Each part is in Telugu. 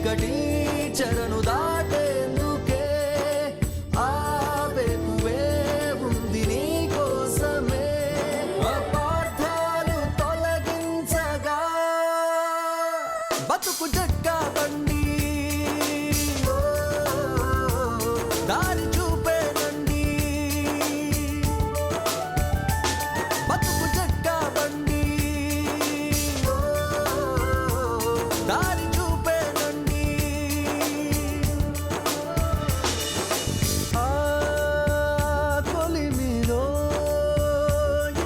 చీకటి చెరను దాటేందుకే ఆవేకువే ఉంది నీ కోసమే అపార్థాలు తొలగించగా బతుకు జట్కా బండి దారి చూపేనండి బతుకు జట్కా బండి దారి చూపేనండి కొలిమిలో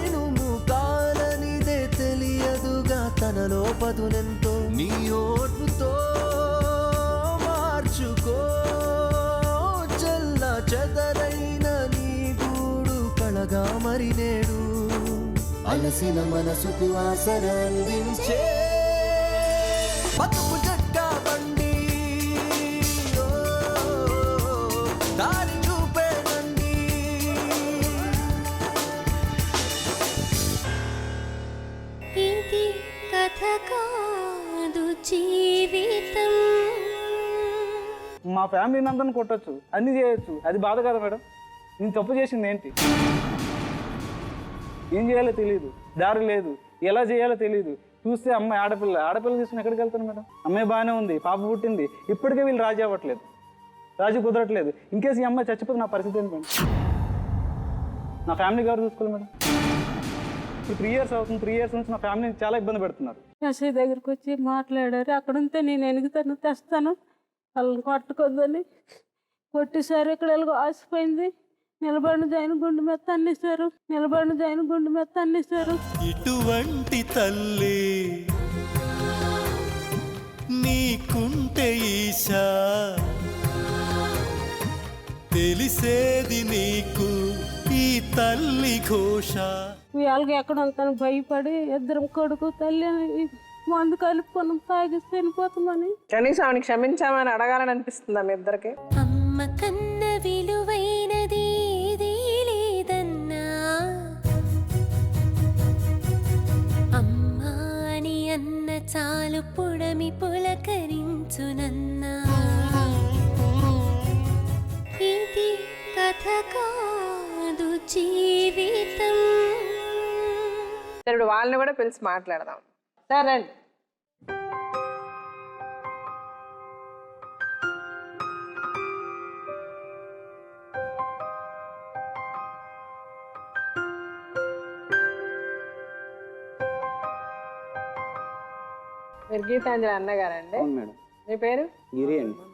ఇనుము కాలనిదే తెలియదుగా తనలో పదునెంతో నీ ఓర్పుతో మార్చుకో చెల్ల చెదరైన నీ గూడు కళగా మరి నేడు అలసిన మనసుకు ఆసర అందించే బతుకు జట్కా బండి ఓ, దారి చూపేనండి ఇది కథ కాదు జీవితం. మా ఫ్యామిలీని అందరిని కొట్టచ్చు, అన్ని చేయొచ్చు, అది బాధ కదా మేడం. నేను తప్పు చేసింది ఏంటి? ఏం చేయాలో తెలియదు, దారి లేదు, ఎలా చేయాలో తెలియదు. చూస్తే అమ్మాయి ఆడపిల్ల తీసుకుని ఎక్కడికి వెళ్తాను మేడం? అమ్మాయి బాగానే ఉంది, పాప పుట్టింది, ఇప్పటికే వీళ్ళు రాజీ అవ్వట్లేదు, రాజీ కుదరట్లేదు. ఇంకేసి ఈ అమ్మాయి చచ్చిపోతే నా పరిస్థితి ఏంటి మేడం? నా ఫ్యామిలీ గారు చూసుకోవాలి మేడం. ఇప్పుడు 3 years అవుతుంది, 3 years నుంచి నా ఫ్యామిలీని చాలా ఇబ్బంది పెడుతున్నారు. ఎస్ఐ దగ్గరికి వచ్చి మాట్లాడారు. అక్కడ ఉంటే నేను ఎనుగుతాను, తెస్తాను, వాళ్ళని కొట్టుకోద్దని కొట్టేశారు. ఇక్కడ ఎలాగో ఆసిపోయింది. నిలబడిన జైన్ గుండు మీద తన్నేశారు, నిలబడిన జైన్ గుండు మీద తన్నేశారు. ఇటువంటి తల్లి నీకుంటే ఈశా తెలిసేది నీకు ఈ తల్లి ఘోష. వాళ్ళకి ఎక్కడ ఉంటాను భయపడి ఇద్దరం కొడుకు తల్లి మందు కలుపుకొని తాగిస్తే వెళ్ళిపోతామని. కనీసం ఆమెను క్షమించామని అడగాలని అనిపిస్తుందా మీ ఇద్దరికి? అమ్మ కన్న విలువైనది ఏదీ లేదన్నా, అమ్మా అని అన్న చాలు పుడమి పులకరించునన్నా. ఇది కథ కాదు జీవితం. ఇప్పుడు వాళ్ళని కూడా పిలిచి మాట్లాడదాం. సరే రండి. మీరు గీతాంజలి అన్నగారండి? అవును మేడం. మీ పేరు? గిరి అండి.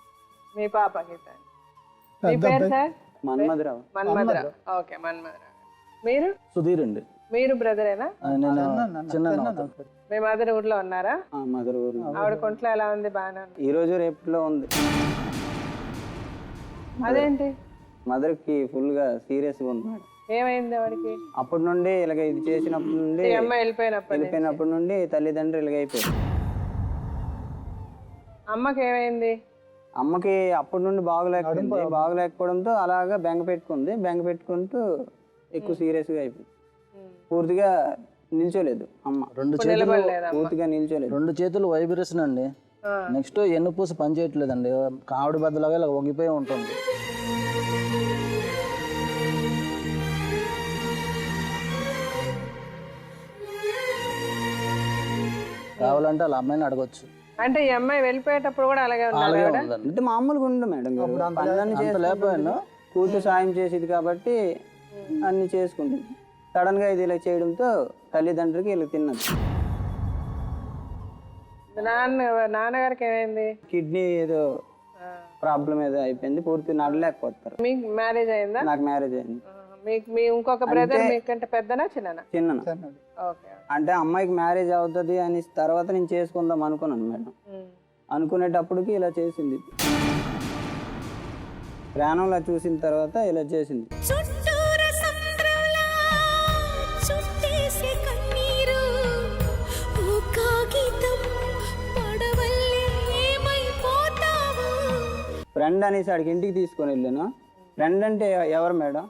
మీ పాప గీతాంజలి. మీ పేరు సార్? మన్మధరావు. మన్మధరావు. ఓకే, మన్మధరావు. మీరు? సుధీర్ అండి. మీరు బ్రదరేనా? చిన్న మీ మదర్ ఊర్లో ఉన్నారా? మదర్ ఊరు. ఆవిడ కొంట్లో ఎలా ఉంది? బాగానే ఉంది. ఈ రోజు రేపులో ఉంది. అదేంటి? మదర్ కి ఫుల్ గా సీరియస్ గా ఉంది మేడం. ఏమైంది ఆవిడకి? అప్పటి నుండి ఇలాగ ఇది చేసినప్పటి నుండి, ఈ అమ్మాయి వెళ్ళిపోయినప్పటి నుండి తల్లిదండ్రులు ఇలాగ అయిపోయారు. అమ్మకి ఏమైంది? అమ్మకి అప్పటి నుండి బాగలేకపోవడంతో అలాగా బెంగ పెట్టుకుంటూ ఎక్కువ సీరియస్ గా అయిపోయింది. పూర్తిగా నిల్చోలేదు అమ్మ. పూర్తిగా నిల్చోలేదు. 2 చేతులు వైబ్రేషన్ అండి. నెక్స్ట్ ఎన్నుపూస పని చేయట్లేదండి. కావిడి బద్దలాగా ఇలా వంగిపోయి ఉంటుంది. కావాలంటే వాళ్ళ అమ్మాయిని అడగొచ్చు. అంటే ఈ అమ్మాయి వెళ్ళిపోయేటప్పుడు కూడా అలాగే అంటే మామూలుగా ఉండు మేడం. లేకపోయాను, కూతురు సాయం చేసేది కాబట్టి అన్ని చేసుకుంటుంది. సడన్ గా ఇది ఇలా చేయడంతో తల్లిదండ్రులకి ఇలా తిన్నది. నాన్నగారికి ఏమైంది? కిడ్నీ ఏదో ప్రాబ్లం ఏదో అయిపోయింది, పూర్తి నడలేకపోతారు. మీకు మ్యారేజ్ అయిందా? నాకు మ్యారేజ్ అయింది. మీ ఇంకొక బ్రదర్ మీకంటే పెద్దనా చిన్ననా? చిన్న. ఓకే. అంటే అమ్మాయికి మ్యారేజ్ అవుతుంది అని తర్వాత నేను చేసుకుందాం అనుకున్నాను మేడం. అనుకునేటప్పటికి ఇలా చేసింది. ప్రాణంలా చూసిన తర్వాత ఇలా చేసింది. ఫ్రెండ్ అనేసి ఆడికి ఇంటికి తీసుకొని వెళ్ళాను. ఫ్రెండ్ అంటే ఎవరు మేడం?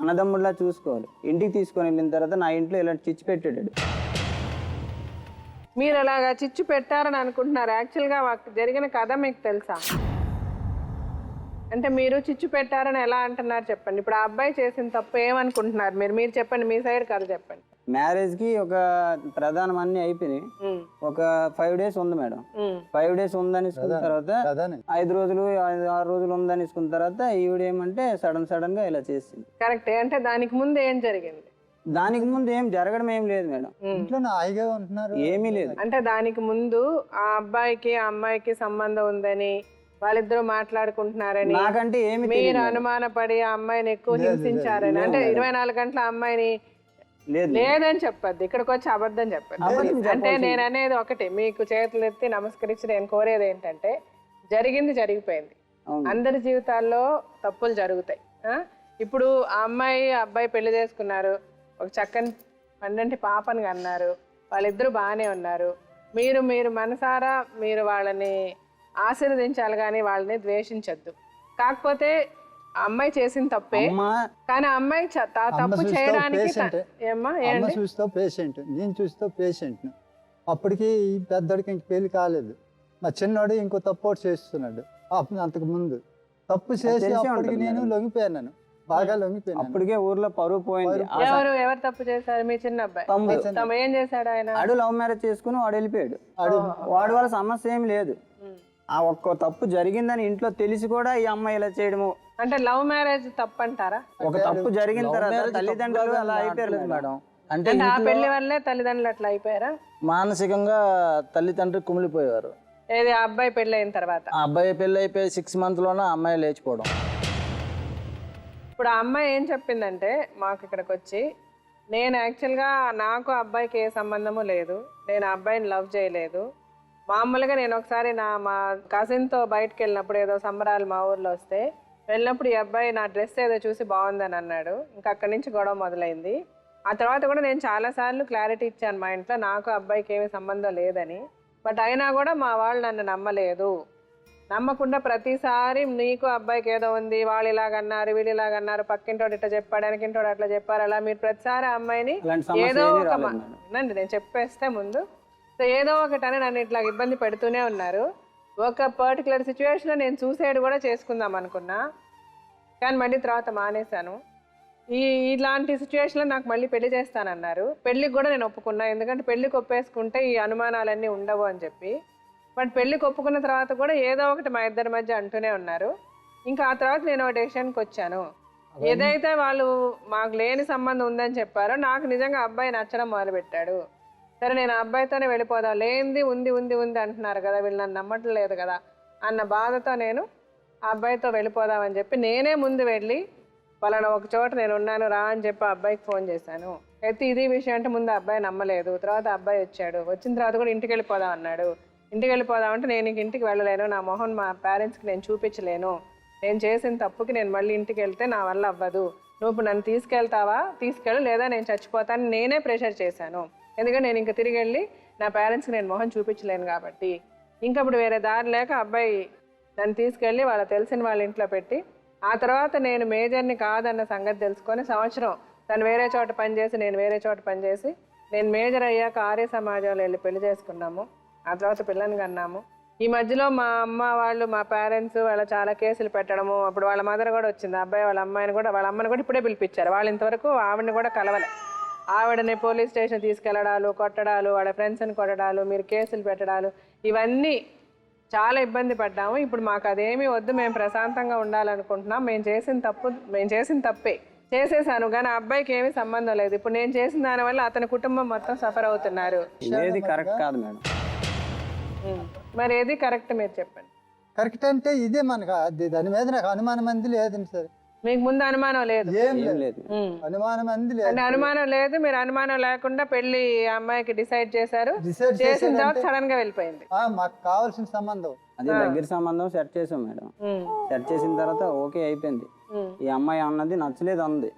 అన్నదమ్ముడిలా చూసుకోవాలి. ఇంటికి తీసుకొని వెళ్ళిన తర్వాత నా ఇంట్లో ఇలా చిచ్చు పెట్టాడు. మీరు అలాగా చిచ్చు పెట్టారని అనుకుంటున్నారు, యాక్చువల్గా జరిగిన కథ మీకు తెలుసా? అంటే మీరు చిచ్చు పెట్టారని ఎలా అంటున్నారు చెప్పండి. ఇప్పుడు ఆ అబ్బాయి చేసిన తప్పు ఏమనుకుంటున్నారు మీరు? మీరు చెప్పండి, మీ సైడ్ కథ చెప్పండి. మ్యారేజ్కి ఒక ప్రధానం అన్ని అయిపోయినాయి. ఒక 5 days ఉంది మేడం. 5 days ఉందని తర్వాత 5 రోజులు 6 రోజులు ఉందని తీసుకున్న తర్వాత ఈవిడ ఏమంటే సడన్ గా ఇలా చేసింది. కరెక్టే. అంటే దానికి ముందు ఏం జరిగింది? దానికి ముందు ఏం జరగడం ఏం లేదు మేడం. ఇంట్లో హాయిగా ఉంటున్నారు, ఏమీ లేదు. అంటే దానికి ముందు ఆ అబ్బాయికి ఆ అమ్మాయికి సంబంధం ఉందని వాళ్ళిద్దరూ మాట్లాడుకుంటున్నారని నాకంటే ఏమి మీరు అనుమానపడి ఆ అమ్మాయిని ఎక్కువ హింసించారని, అంటే 24 గంటల అమ్మాయిని లేదని చెప్పద్దు, ఇక్కడికి వచ్చి అబద్ధం చెప్పద్దు. అంటే నేను అనేది ఒకటి, మీకు చేతులు ఎత్తి నమస్కరించి నేను కోరేది ఏంటంటే, జరిగింది జరిగిపోయింది. అందరి జీవితాల్లో తప్పులు జరుగుతాయి. ఇప్పుడు ఆ అమ్మాయి అబ్బాయి పెళ్లి చేసుకున్నారు, ఒక చక్కని పండంటి పాపని అన్నారు, వాళ్ళిద్దరూ బాగానే ఉన్నారు. మీరు మనసారా మీరు వాళ్ళని ఆశీర్వదించాలి కానీ వాళ్ళని ద్వేషించద్దు. కాకపోతే అమ్మాయి చేసిన తప్పే, కానీ అమ్మాయి తప్పు చేయడానికి చూస్తావు పేషెంట్, నేను చూస్తావు పేషెంట్. అప్పటికి పెద్దడికి ఇంక పెళ్లి కాలేదు, మా చిన్నోడు ఇంకో తప్పు చేస్తున్నాడు. అంతకు ముందు తప్పు చేసి అప్పటికి నేను లొంగిపోయాను, బాగా లొంగిపోయాను. అప్పటికే ఊర్లో పరువు పోయింది. ఎవరు తప్పు చేశారు? మీ చిన్న అబ్బాయి ఏం చేశాడు? ఆయన లవ్ మ్యారేజ్ చేసుకుని వాడు వెళ్ళిపోయాడు. వాడి వల్ల సమస్య ఏమి లేదు. ఆ ఒక్క తప్పు జరిగిందని ఇంట్లో తెలిసి కూడా ఈ అమ్మాయి ఇలా చేయడము. అంటే లవ్ మ్యారేజ్ తప్పు అంటారా? ఒక తప్పు జరిగిన తర్వాత తల్లిదండ్రులు అలా అయిపోయారు మేడం. అంటే ఆ పెళ్లి వల్లే తల్లిదండ్రులు అట్లా అయిపోయారా? మానసికంగా తల్లిదండ్రులు కుమిలిపోయారు. ఏది ఆ అబ్బాయి పెళ్లి అయిన తర్వాత? ఆ అబ్బాయి పెళ్లి అయిపోయి 6 months లోనే అమ్మాయి లేచిపోవడం. ఇప్పుడు ఆ అమ్మాయి ఏం చెప్పిందంటే మాకు ఇక్కడికి వచ్చి, నేను యాక్చువల్గా నాకు అబ్బాయికి ఏ సంబంధము లేదు, నేను ఆ అబ్బాయిని లవ్ చేయలేదు. మామూలుగా నేను ఒకసారి మా కజిన్తో బయటకు వెళ్ళినప్పుడు ఏదో సంబరాలు మా ఊర్లో వస్తే వెళ్ళినప్పుడు ఈ అబ్బాయి నా డ్రెస్ ఏదో చూసి బాగుందని అన్నాడు. ఇంకా అక్కడి నుంచి గొడవ మొదలైంది. ఆ తర్వాత కూడా నేను చాలాసార్లు క్లారిటీ ఇచ్చాను మా ఇంట్లో, నాకు అబ్బాయికి ఏమీ సంబంధం లేదని. బట్ అయినా కూడా మా వాళ్ళు నన్ను నమ్మలేదు. నమ్మకుండా ప్రతిసారి నీకు అబ్బాయికి ఏదో ఉంది, వాళ్ళు ఇలాగన్నారు వీళ్ళు ఇలాగన్నారు, పక్కింటోడు ఇట్లా చెప్పాడు వెనకింటోడు అట్లా చెప్పారు, అలా మీరు ప్రతిసారి అమ్మాయిని ఏదో ఒక వినండి నేను చెప్పేస్తే ముందు, సో ఏదో ఒకటని నన్ను ఇట్లా ఇబ్బంది పెడుతూనే ఉన్నారు. ఒక పర్టికులర్ సిచ్యువేషన్లో నేను సూసైడ్ కూడా చేసుకుందాం అనుకున్నా, కానీ మళ్ళీ తర్వాత మానేశాను. ఇలాంటి సిచ్యువేషన్లో నాకు మళ్ళీ పెళ్లి చేస్తానన్నారు. పెళ్ళికి కూడా నేను ఒప్పుకున్నా, ఎందుకంటే పెళ్ళికి ఒప్పేసుకుంటే ఈ అనుమానాలన్నీ ఉండవు అని చెప్పి. బట్ పెళ్ళికి ఒప్పుకున్న తర్వాత కూడా ఏదో ఒకటి మా ఇద్దరి మధ్య అంటూనే ఉన్నారు. ఇంకా ఆ తర్వాత నేను ఒక డెసిషన్కి వచ్చాను. ఏదైతే వాళ్ళు మాకు లేని సంబంధం ఉందని చెప్పారో నాకు నిజంగా అబ్బాయి నచ్చడం మొదలుపెట్టాడు. సరే నేను ఆ అబ్బాయితోనే వెళ్ళిపోదాం, లేనిది ఉంది ఉంది ఉంది అంటున్నారు కదా, వీళ్ళు నన్ను నమ్మట్లేదు కదా అన్న బాధతో నేను ఆ అబ్బాయితో వెళ్ళిపోదామని చెప్పి నేనే ముందు వెళ్ళి వాళ్ళని ఒక చోట నేను ఉన్నాను రా అని చెప్పి ఆ అబ్బాయికి ఫోన్ చేశాను. అయితే ఇది విషయం అంటే ముందు అబ్బాయి నమ్మలేదు. తర్వాత అబ్బాయి వచ్చాడు, వచ్చిన తర్వాత కూడా ఇంటికి వెళ్ళిపోదాం అన్నాడు. ఇంటికి వెళ్ళిపోదామంటే నేను ఇంటికి వెళ్ళలేను, నా మొహం మా పేరెంట్స్కి నేను చూపించలేను, నేను చేసిన తప్పుకి నేను మళ్ళీ ఇంటికి వెళ్తే నా వల్ల అవ్వదు, నువ్వు నన్ను తీసుకెళ్తావా తీసుకెళ్ళు, లేదా నేను చచ్చిపోతాను నేనే ప్రెషర్ చేశాను. ఎందుకంటే నేను ఇంకా తిరిగి వెళ్ళి నా పేరెంట్స్కి నేను మొహం చూపించలేను కాబట్టి. ఇంకా ఇప్పుడు వేరే దారి లేక అబ్బాయి నన్ను తీసుకెళ్ళి వాళ్ళ తెలిసిన వాళ్ళ ఇంట్లో పెట్టి, ఆ తర్వాత నేను మేజర్ని కాదన్న సంగతి తెలుసుకొని సంవత్సరం తను వేరే చోట పనిచేసి నేను వేరే చోట పనిచేసి నేను మేజర్ అయ్యాక ఆర్య సమాజంలో వెళ్ళి పెళ్లి చేసుకున్నాము. ఆ తర్వాత పిల్లని కన్నాము. ఈ మధ్యలో మా అమ్మ వాళ్ళు మా పేరెంట్స్ వాళ్ళ చాలా కేసులు పెట్టడము, అప్పుడు వాళ్ళ మదర్ కూడా వచ్చింది, అబ్బాయి వాళ్ళ అమ్మాయిని కూడా వాళ్ళ అమ్మని కూడా ఇప్పుడే పిలిపించారు. వాళ్ళు ఇంతవరకు ఆవిడని కూడా కలవలే. ఆవిడని పోలీస్ స్టేషన్ తీసుకెళ్లడాలు, కొట్టడాలు, వాళ్ళ ఫ్రెండ్స్ని కొట్టడాలు, మీరు కేసులు పెట్టడాలు, ఇవన్నీ చాలా ఇబ్బంది పడ్డాము. ఇప్పుడు మాకు అదేమీ వద్దు, మేము ప్రశాంతంగా ఉండాలనుకుంటున్నాం. మేము చేసిన తప్పే చేసేసాను, కానీ ఆ అబ్బాయికి ఏమీ సంబంధం లేదు. ఇప్పుడు నేను చేసిన దానివల్ల అతని కుటుంబం మొత్తం సఫర్ అవుతున్నారు. ఏది కరెక్ట్ కాదు మేడం. మరి ఏది కరెక్ట్ మీరు చెప్పండి. కరెక్ట్ అంటే ఇదే మనకు దాని మీద నాకు అనుమానం అంది లేదండి సార్. మీకు ముందు అనుమానం లేదు? ఏం లేదు, అనుమానం అంది లేదు. అంటే అనుమానం లేదు, మీరు అనుమానం లేకుండా పెళ్లి అమ్మాయికి డిసైడ్ చేశారు, చేసిన తర్వాత సడన్ గా వెళ్ళిపోయింది. మాకు కావాల్సిన సంబంధం అది దగ్గర సంబంధం సెట్ చేసాం మేడం. సెట్ చేసిన తర్వాత ఓకే అయిపోయింది. ఈ అమ్మాయి అన్నది నచ్చలేదు అంది.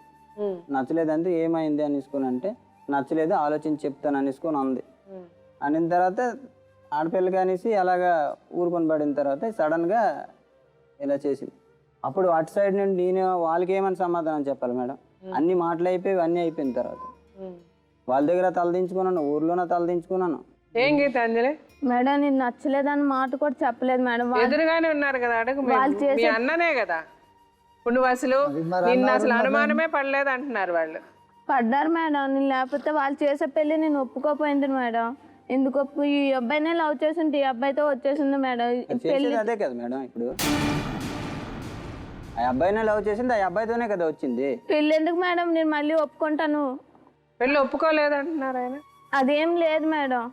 నచ్చలేదు అంటే ఏమైంది అనేసుకుని అంటే నచ్చలేదు ఆలోచించి చెప్తాను అనేసుకొని అంది. అనిన తర్వాత ఆడపిల్లకి అనేసి అలాగా ఊరుకొని పడిన తర్వాత సడన్గా ఇలా చేసింది. అప్పుడు అటు సైడ్ నుండి నేను వాళ్ళకి ఏమని సమాధానం చెప్పాలి మేడం? అన్ని మాటలు అయిపోయి అన్నీ అయిపోయిన తర్వాత వాళ్ళ దగ్గర తలదించుకున్నాను, ఊర్లోనే తలదించుకున్నాను. ఏం గీతాంజలి? మేడం నేను నచ్చలేదని మాట కూడా చెప్పలేదు మేడం. ఎదురుగానే ఉన్నారు కదా, అడుగు. మీ అన్ననే కదా. ఇప్పుడు నువ్వు అసలు నిన్ను అసలు అనుమానమే పడలేదు అంటున్నారు వాళ్ళు. పడ్డారు మేడం. నేను లేకపోతే వాళ్ళు చేసే పెళ్ళి నేను ఒప్పుకోపోయింది మేడం. ఎందుకు ఈ అబ్బాయినే లవ్ చేసింది, ఈ అబ్బాయితో వచ్చేసింది మేడం. చేసేది అదే కదా మేడం. ఇప్పుడు ఆ అబ్బాయినే లవ్ చేసింది, ఆ అబ్బాయితోనే కదా వచ్చింది. పెళ్ళి ఎందుకు మేడం, నేను మళ్ళీ ఒప్పుకుంటాను. పెళ్ళి ఒప్పుకోలేదు అంటున్నారు ఆయన. అదేం లేదు మేడం.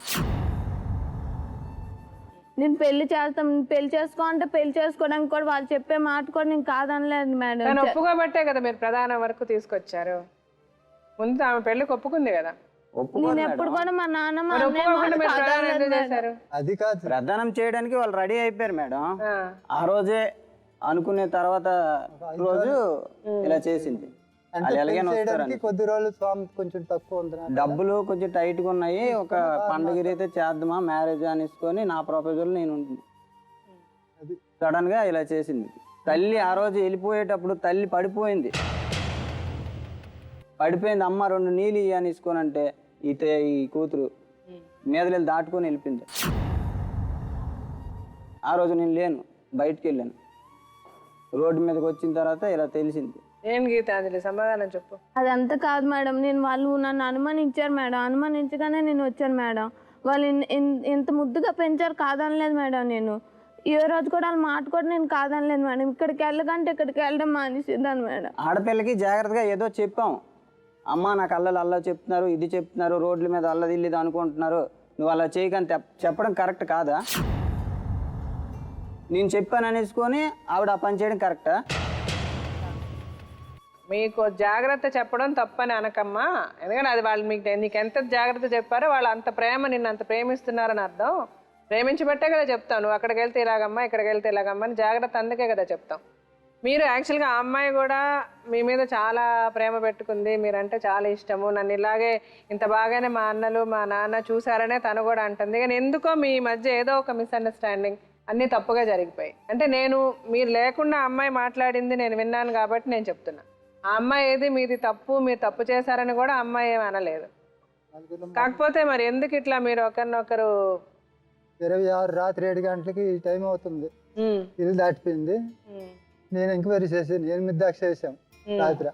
నేను పెళ్లి చేస్తాం, పెళ్లి చేసుకో అంటే పెళ్లి చేసుకోవడానికి కూడా వాళ్ళు చెప్పే మాట కూడా నేను కాదనలేదు మేడం. తను ఒప్పుకోబట్టే కదా మీరు ప్రధాన వరకు తీసుకొచ్చారు. ముందు ఆమె పెళ్లికి ఒప్పుకుంది కదా. నేను ఎప్పుడు కూడా మా నాన్న మా మరి అన్నయ్య ఒప్పుకోకుండా మీరు మాట ప్రధానం ఎందుకు కాదనలేదు చేశారు? అది కాదు. ప్రదానం చేయడానికి వాళ్ళు రెడీ అయిపోయారు మేడం. ఆ. ఆ రోజే అనుకునే తర్వాత రోజు ఇలా చేసింది. అంటే వాళ్ళు ఎలాగైనా పెళ్లి చేయడానికి వస్తారని. కొద్ది రోజులు స్వామి కొంచెం తక్కువ ఉంది నాకు. డబ్బులు కొంచెం టైట్గా ఉన్నాయి. ఒక పండుగ అయితే చేద్దామా మ్యారేజ్ అనేసుకొని నా ప్రపోజల్ నేను అది. సడన్ గా ఇలా చేసింది. తల్లి ఆ రోజు వెళ్ళిపోయేటప్పుడు తల్లి పడిపోయింది. అమ్మ 2 నీళ్ళు అనేసుకొని అంటే ఈ కూతురు మీదలు దాటుకొని వెళ్ళిపోయింది. ఆ రోజు నేను లేను, బయటికి వెళ్ళాను. రోడ్డు మీదకి వచ్చిన తర్వాత ఇలా తెలిసింది. ఏం గీతాంజలి సమాధానం చెప్పు. అదంతా కాదు మేడం. వాళ్ళు నన్ను అనుమానించారు మేడం. అనుమానించగానే నేను వచ్చాను మేడం. వాళ్ళు ఇంత ముద్దుగా పెంచారు, కాదనలేదు మేడం. నేను ఏ రోజు కూడా వాళ్ళ మాట కూడా నేను కాదనలేదు మేడం. ఇక్కడికి వెళ్ళకంటే ఇక్కడికి వెళ్ళడం మానేసేదాన్ని మేడం. ఆడపిల్లకి జాగ్రత్తగా ఏదో చెప్పాం. అమ్మ నాకు అల్ల చెప్తున్నారు, ఇది చెప్తున్నారు, రోడ్ల మీద అల్లది ఇల్లు అనుకుంటున్నారు, నువ్వు అలా చేయకని చెప్పడం కరెక్ట్ కాదా? నేను చెప్పాను అనేసుకొని ఆవిడ ఆ పని చేయడం కరెక్టా? మీకు జాగ్రత్త చెప్పడం తప్పని అనకమ్మా. ఎందుకంటే అది వాళ్ళు నీకు ఎంత జాగ్రత్త చెప్పారో వాళ్ళు అంత ప్రేమ నిన్ను అంత ప్రేమిస్తున్నారని అర్థం. ప్రేమించబట్టే కదా చెప్తాం. నువ్వు అక్కడికి వెళ్తే ఇలాగమ్మా, ఇక్కడికి వెళ్తే ఇలాగమ్మా అని జాగ్రత్త అందుకే కదా చెప్తాం. మీరు యాక్చువల్గా ఆ అమ్మాయి కూడా మీ మీద చాలా ప్రేమ పెట్టుకుంది, మీరంటే చాలా ఇష్టము, నన్ను ఇలాగే ఇంత బాగానే మా అన్నలు మా నాన్న చూసారనే తను కూడా అంటుంది. కానీ ఎందుకో మీ మధ్య ఏదో ఒక మిస్అండర్స్టాండింగ్ అన్నీ తప్పుగా జరిగిపోయి. అంటే మీరు లేకుండా ఆ అమ్మాయి మాట్లాడింది నేను విన్నాను కాబట్టి నేను చెప్తున్నా. ఆ అమ్మాయి ఏది మీది తప్పు, మీరు తప్పు చేశారని కూడా అమ్మాయి ఏమి అనలేదు. కాకపోతే మరి ఎందుకు ఇట్లా మీరు ఒకరినొకరు 26 రాత్రి 7 గంటలకి ఈ టైం అవుతుంది, ఇల్లు దాటిపోయింది. నేను ఎంక్వైరీ చేసాను. 8 దాకా చేసాం. రాత్రి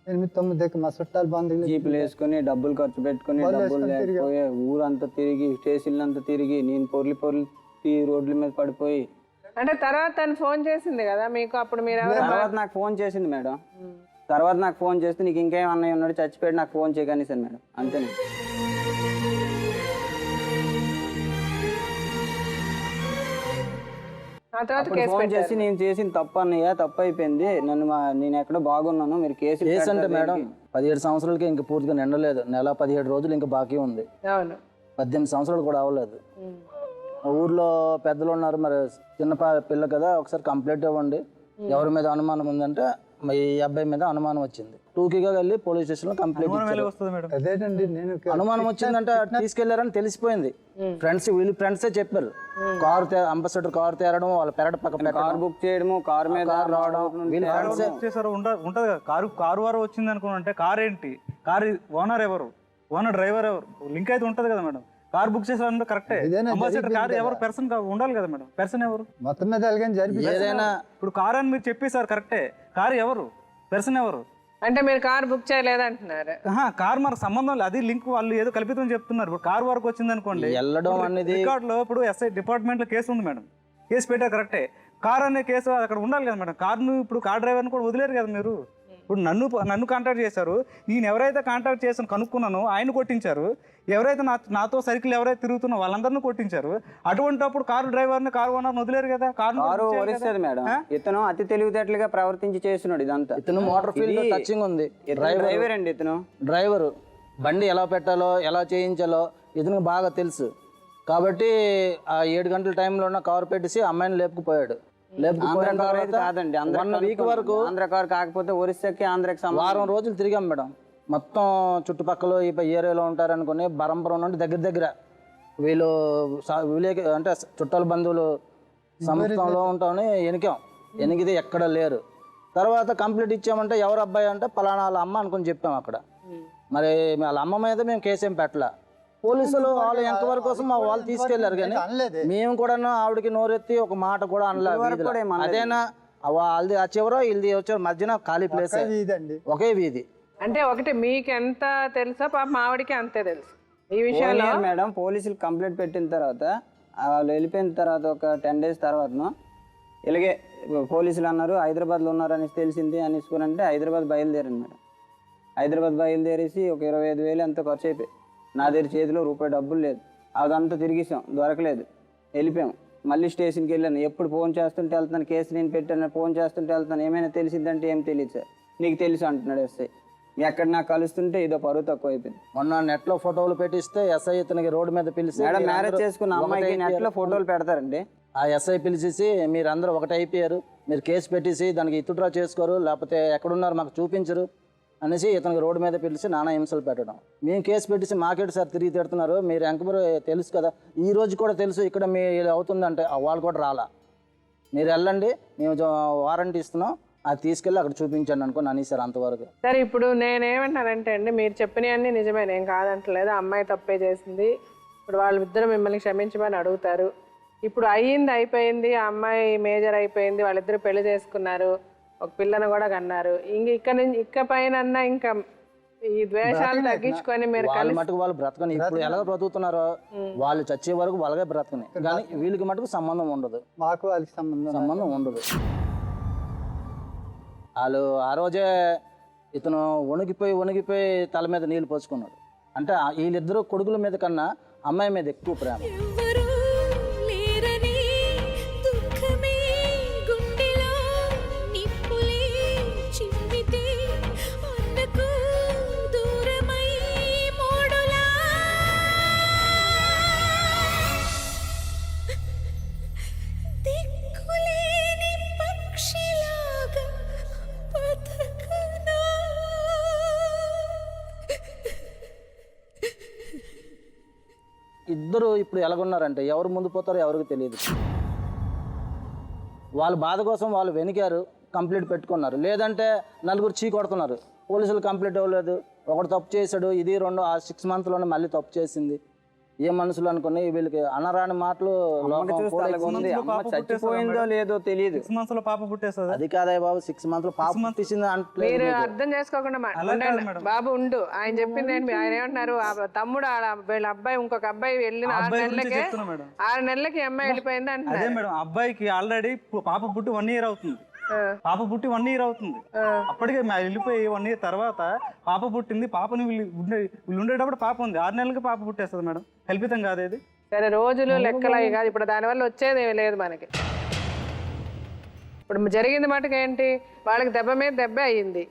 8-9 దాకా మా చుట్టాలు బంధువులు జీపులు వేసుకొని డబ్బులు ఖర్చు పెట్టుకుని డబ్బులు లేకపోయే ఊరంతా తిరిగి స్టేషన్లు అంతా తిరిగి నేను పొర్లి రోడ్ల మీద పడిపోయి. అంటే తర్వాత తను ఫోన్ చేసింది కదా మీకు. అప్పుడు మీరు తర్వాత నాకు ఫోన్ చేసింది మేడం. తర్వాత నాకు ఫోన్ చేస్తే నీకు ఇంకేం అన్నయ్య ఉన్నాడు చచ్చిపోయాడు నాకు ఫోన్ చేయకనేసాను మేడం. అంతేనే. ఫోన్ చేసి నేను చేసిన తప్పు అన్నయ్య, తప్పు అయిపోయింది, నేను ఎక్కడో బాగున్నాను, మీరు కేసు అంటే మేడం 17 సంవత్సరాలకి ఇంకా పూర్తిగా నిండలేదు. నెల 17 రోజులు ఇంకా బాకీ ఉంది. 18 సంవత్సరాలు కూడా అవ్వలేదు. ఊర్లో పెద్దలు ఉన్నారు, మరి చిన్న పిల్ల కదా, ఒకసారి కంప్లైంట్ ఇవ్వండి, ఎవరి మీద అనుమానం ఉందంటే ఈ అబ్బాయి మీద అనుమానం వచ్చింది. టూకీగా వెళ్ళి పోలీస్ స్టేషన్ లో కంప్లైంట్ అదేనండి. నేను అనుమానం వచ్చిందంటే తీసుకెళ్లారని తెలిసిపోయింది. వీళ్ళు ఫ్రెండ్సే చెప్పారు. అంబాసిడర్ కారు తేరడం, వాళ్ళ పెరట పక్క కార్ బుక్ చేయడము, కారు మీద రావడం, వీళ్ళు ఫ్రెండ్సే చేశారు. ఉంటది కదా కారు వారు వచ్చింది అనుకుంటే కార్ ఏంటి, కారు ఓనర్ ఎవరు, ఓనర్ డ్రైవర్ ఎవరు, లింక్ అయితే ఉంటది కదా మేడం. కార్ బుక్ చేసారు కరెక్టే. అంబాసిడర్ కార్ ఎవరు పర్సన్ ఉండాలి కదా మేడం. పర్సన్ ఎవరు మొత్తం మీద ఏదైనా ఇప్పుడు కార్ అని మీరు చెప్పేశారు కరెక్టే. కారు ఎవరు, పర్సన్ ఎవరు? అంటే మీరు కార్ బుక్ చేయలేదంటున్నారు. కార్ మనకు సంబంధం లేదు, అది లింక్ వాళ్ళు ఏదో కల్పితం చెప్తున్నారు. ఇప్పుడు కార్ వరకు వచ్చింది అనుకోండి, వెళ్ళడం అనేది రికార్డ్ లో ఇప్పుడు ఎస్ఐ డిపార్ట్మెంట్ లో కేసు ఉంది మేడం. కేసు పెట్టారు కరెక్టే. కార్ అనే కేసు అక్కడ ఉండాలి కదా మేడం. కార్ను ఇప్పుడు కార్ డ్రైవర్ని కూడా వదిలేరు కదా మీరు. ఇప్పుడు నన్ను కాంటాక్ట్ చేశారు, నేను ఎవరైతే కాంటాక్ట్ చేసాను కనుక్కున్నానో ఆయన కొట్టించారు. ఎవరైతే నాతో సైకిల్ ఎవరైతే తిరుగుతున్నా వాళ్ళందరినీ కొట్టించారు. అటువంటిప్పుడు కారు డ్రైవర్ని, కారు ఓనర్ని వదిలేరు కదా. కారు వరిస్తుంది మేడం. ఇతను అతి తెలివితేటలుగా ప్రవర్తించి చేస్తున్నాడు ఇదంతా. ఇతను మోటార్ ఫీల్డ్ టచింగ్ ఉంది. డ్రైవర్ అండి ఇతను. డ్రైవరు బండి ఎలా పెట్టాలో ఎలా చేయించాలో ఇతనికి బాగా తెలుసు. కాబట్టి ఆ 7 గంటల టైంలో ఉన్న కారు పెట్టేసి అమ్మాయిని లేపుకుపోయాడు. కాదండి, 1 వీక్ వరకు ఆంధ్ర కారు కాకపోతే ఒరిస్సాకి ఆంధ్రకి వారం రోజులు తిరిగాం మేడం. మొత్తం చుట్టుపక్కల ఈ ఏరియాలో ఉంటారనుకుని బరంపురం నుండి దగ్గర వీళ్ళు అంటే చుట్టాల బంధువులు సంస్థలో ఉంటామని ఎనికితే ఎక్కడ లేరు. తర్వాత కంప్లీట్ ఇచ్చామంటే ఎవరు అబ్బాయి అంటే పలానా వాళ్ళ అమ్మ అనుకుని చెప్పాం అక్కడ. మరి వాళ్ళ అమ్మ మీద మేము కేసు ఏం పెట్టలే. పోలీసులు వాళ్ళు ఎంక్వైరీ కోసం మా వాళ్ళు తీసుకెళ్లారు కానీ అనలేదే. మేము కూడా ఆవిడకి నోరెత్తి ఒక మాట కూడా అనలేదు. అదేనా వాళ్ళది ఆ చివరో వీళ్ళది వచ్చారు మధ్యన ఖాళీ ప్లేస్ ఇదండి ఒకే వీధి. అంటే ఒకటి మీకు ఎంత తెలుసో పాప మావిడికి అంతే తెలుసు ఈ విషయంలో. మేడం పోలీసులు కంప్లైంట్ పెట్టిన తర్వాత వాళ్ళు వెళ్ళిపోయిన తర్వాత ఒక 10 days తర్వాతను ఇలాగే పోలీసులు అన్నారు హైదరాబాద్లో ఉన్నారని తెలిసింది అనేసుకుని హైదరాబాద్ బయలుదేరాను మేడం. హైదరాబాద్ బయలుదేరేసి ఒక 25,000 ఎంతో ఖర్చు అయిపోయి నా దగ్గర చేతిలో రూపాయి డబ్బులు లేదు. అదంతా తిరిగిసాం, దొరకలేదు, వెళ్ళిపోయాం. మళ్ళీ స్టేషన్కి వెళ్ళాను. ఎప్పుడు ఫోన్ చేస్తుంటే వెళ్తాను, కేసు నేను పెట్టాను, ఫోన్ చేస్తుంటే వెళ్తాను. ఏమైనా తెలిసిందంటే ఏం తెలియదు సార్, నీకు తెలుసు అంటున్నాడు ఎస్ఐ. ఎక్కడ నాకు కలుస్తుంటే ఇదో పరువు తక్కువ అయిపోయింది. మొన్న నెట్లో ఫోటోలు పెట్టిస్తే ఎస్ఐ ఇతనికి రోడ్డు మీద పిలిచి మేడం మ్యారేజ్ చేసుకున్న అమ్మాయికి నెట్లో ఫోటోలు పెడతారండి. ఆ ఎస్ఐ పిలిచేసి మీరందరూ ఒకటి అయిపోయారు, మీరు కేసు పెట్టేసి దానికి ఇతుడ్రా చేసుకోరు, లేకపోతే ఎక్కడున్నారు మాకు చూపించరు అనేసి ఇతనికి రోడ్డు మీద పిలిచి నానా హింసలు పెట్టడం. మేము కేసు పెట్టేసి మాకేటి సార్ తిరిగి తిడుతున్నారు, మీరు ఎంక్వైరీ తెలుసు కదా, ఈ రోజు కూడా తెలుసు ఇక్కడ మీ అవుతుందంటే వాళ్ళు కూడా రాలా, మీరు వెళ్ళండి మేము వారంటీ ఇస్తున్నాం, అది తీసుకెళ్ళి అక్కడ చూపించండి అనుకుని అనేసారు అంతవరకు. సరే ఇప్పుడు నేనేమంటానంటే అండి, మీరు చెప్పినవన్నీ నిజమే, నేను కాదంటలేదు. అమ్మాయి తప్పే చేసింది. ఇప్పుడు వాళ్ళిద్దరూ మిమ్మల్ని క్షమించమని అడుగుతారు. ఇప్పుడు అయ్యింది అయిపోయింది, ఆ అమ్మాయి మేజర్ అయిపోయింది, వాళ్ళిద్దరు పెళ్లి చేసుకున్నారు, ఒక పిల్లను కూడా కన్నారు. ఇక్కడ నుంచి ఇకపైన ఇంకా ఈ ద్వేషాలు తగ్గించుకొని మీరు వాళ్ళ మటుకు వాళ్ళు బ్రతకని ఇప్పుడు ఎలా బ్రతుకుతున్నారో వాళ్ళు చచ్చే వరకు వాళ్ళగే బ్రతకని, కానీ వీళ్ళకి మటుకు సంబంధం ఉండదు, మాకు వాళ్ళకి సంబంధం ఉండదు. వాళ్ళు ఆ రోజే ఇతను వణిగిపోయి తల మీద నీళ్ళు పోసుకున్నాడు. అంటే వీళ్ళిద్దరూ కొడుకుల మీద కన్నా అమ్మాయి మీద ఎక్కువ ప్రేమ. ఎవ్వరూ లేరని దుఃఖమే గుండెలో నిప్పులే చిమ్మితే అన్నకు దూరమై మోడులా దిక్కులేని పక్షిలాగా బతకనా. ఇద్దరు ఇప్పుడు ఎలాగున్నారంటే ఎవరు ముందు పోతారో ఎవరికి తెలియదు. వాళ్ళ బాధ కోసం వాళ్ళు వెనికారు, కంప్లీట్ పెట్టుకున్నారు. లేదంటే నలుగురు చీ కొడుతున్నారు, పోలీసులు కంప్లీట్ అవ్వలేదు, ఒకడు తప్పు చేశాడు, ఇది 6 monthsలోనే మళ్ళీ తప్పు చేసింది. ఏ మనుషులు అనుకుని వీళ్ళకి అనరాని మాటలు. చచ్చిపోయిందో లేదో తెలియదు. 6 months లో పాప పుట్టేస్తుంది. అది కాదా బాబు, 6 months పాప పుట్టేసింది అంటే మీరు అర్థం చేసుకోకుండా ఉండండి. బాబు ఉండు, ఆయన చెప్పింది ఏంటి, ఆయన ఏమంటున్నారు, తమ్ముడు వీళ్ళ అబ్బాయి ఇంకొక అబ్బాయి వెళ్ళిన 6 నెలలకి అమ్మాయి వెళ్ళిపోయింది అదే అంటున్నారు. మేడం, అబ్బాయికి ఆల్రెడీ పాప పుట్టి 1 year అవుతుంది. పాప పుట్టి 1 year అవుతుంది. అప్పటికే వెళ్ళిపోయి 1 year తర్వాత పాప పుట్టింది. పాపని వీళ్ళు ఉండేటప్పుడు పాప ఉంది. 6 నెలలకి పాప పుట్టేస్తుంది మేడం. కల్పితం కాదేది. సరే రోజులు లెక్కలవి కాదు, ఇప్పుడు దానివల్ల వచ్చేది ఏమి లేదు మనకి. ఇప్పుడు జరిగింది మటుకు ఏంటి, వాళ్ళకి దెబ్బ మీద దెబ్బ అయ్యింది.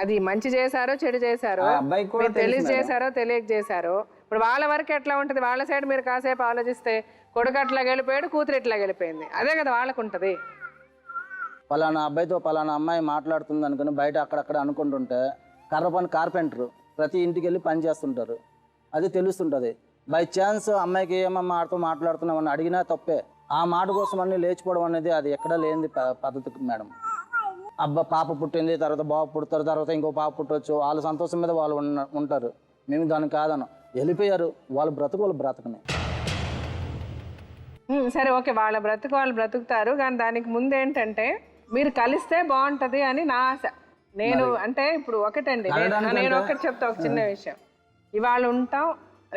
అది మంచి చేశారో చెడు చేశారో, మీరు తెలిసి చేశారో తెలియక చేశారో. ఇప్పుడు వాళ్ళ వరకు ఎట్లా ఉంటుంది, వాళ్ళ సైడ్ మీరు కాసేపు ఆలోచిస్తే కొడుకు అట్లా గెలిపోయాడు, కూతురు ఇట్లా గెలిపోయింది, అదే కదా వాళ్ళకు ఉంటుంది. పలానా అబ్బాయితో పలానా అమ్మాయి మాట్లాడుతుంది అనుకుని బయట అక్కడక్కడ అనుకుంటుంటే కార్పెంటర్ ప్రతి ఇంటికి వెళ్ళి పని చేస్తుంటారు, అది తెలుస్తుంటుంది. బై ఛాన్స్ అమ్మాయికి ఏమమ్మా ఆడితో మాట్లాడుతున్నామని అడిగినా తప్పే. ఆ మాట కోసం అన్నీ లేచిపోవడం అనేది అది ఎక్కడా లేనిది పద్ధతి మేడం. పాప పుట్టింది, తర్వాత బాబు పుడతారు, తర్వాత ఇంకో పాప పుట్టవచ్చు, వాళ్ళ సంతోషం మీద వాళ్ళు ఉంటారు. మేము దానికి కాదను, వెళ్ళిపోయారు, వాళ్ళ బ్రతకని. సరే ఓకే, వాళ్ళ బ్రతుకు వాళ్ళు బ్రతుకుతారు, కానీ దానికి ముందు ఏంటంటే మీరు కలిస్తే బాగుంటది అని నా ఆశ. నేను అంటే ఇప్పుడు ఒకటండి, నేను ఒకటి చెప్తా, ఒక చిన్న విషయం. ఇవాళ ఉంటాం,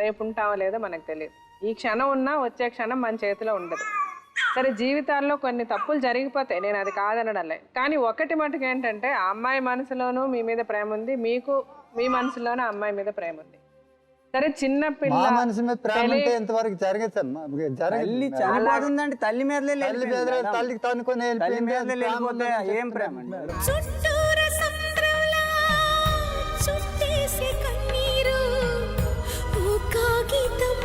రేపు ఉంటామో లేదో మనకు తెలియదు. ఈ క్షణం ఉన్నా వచ్చే క్షణం మన చేతిలో ఉండదు. సరే జీవితాల్లో కొన్ని తప్పులు జరిగిపోతాయి, నేను అది కాదనడంలే. కానీ ఒకటి మటుకు ఏంటంటే ఆ అమ్మాయి మనసులోనూ మీ మీద ప్రేమ ఉంది, మీకు మీ మనసులోనూ అమ్మాయి మీద ప్రేమ ఉంది. సరే చిన్న పిల్ల మనసు మీద ప్రేమ అంటే ఎంతవరకు జరగచ్చమ్మా? తల్లి చనిపోతుందంటే తల్లి మీద తల్లికి తనుకొని వెళ్ళిపోతే ఏం ప్రేమ అండి? చుట్టూరా సంద్రంలా చుట్టేసే కన్నీరు, ఓ కాగితం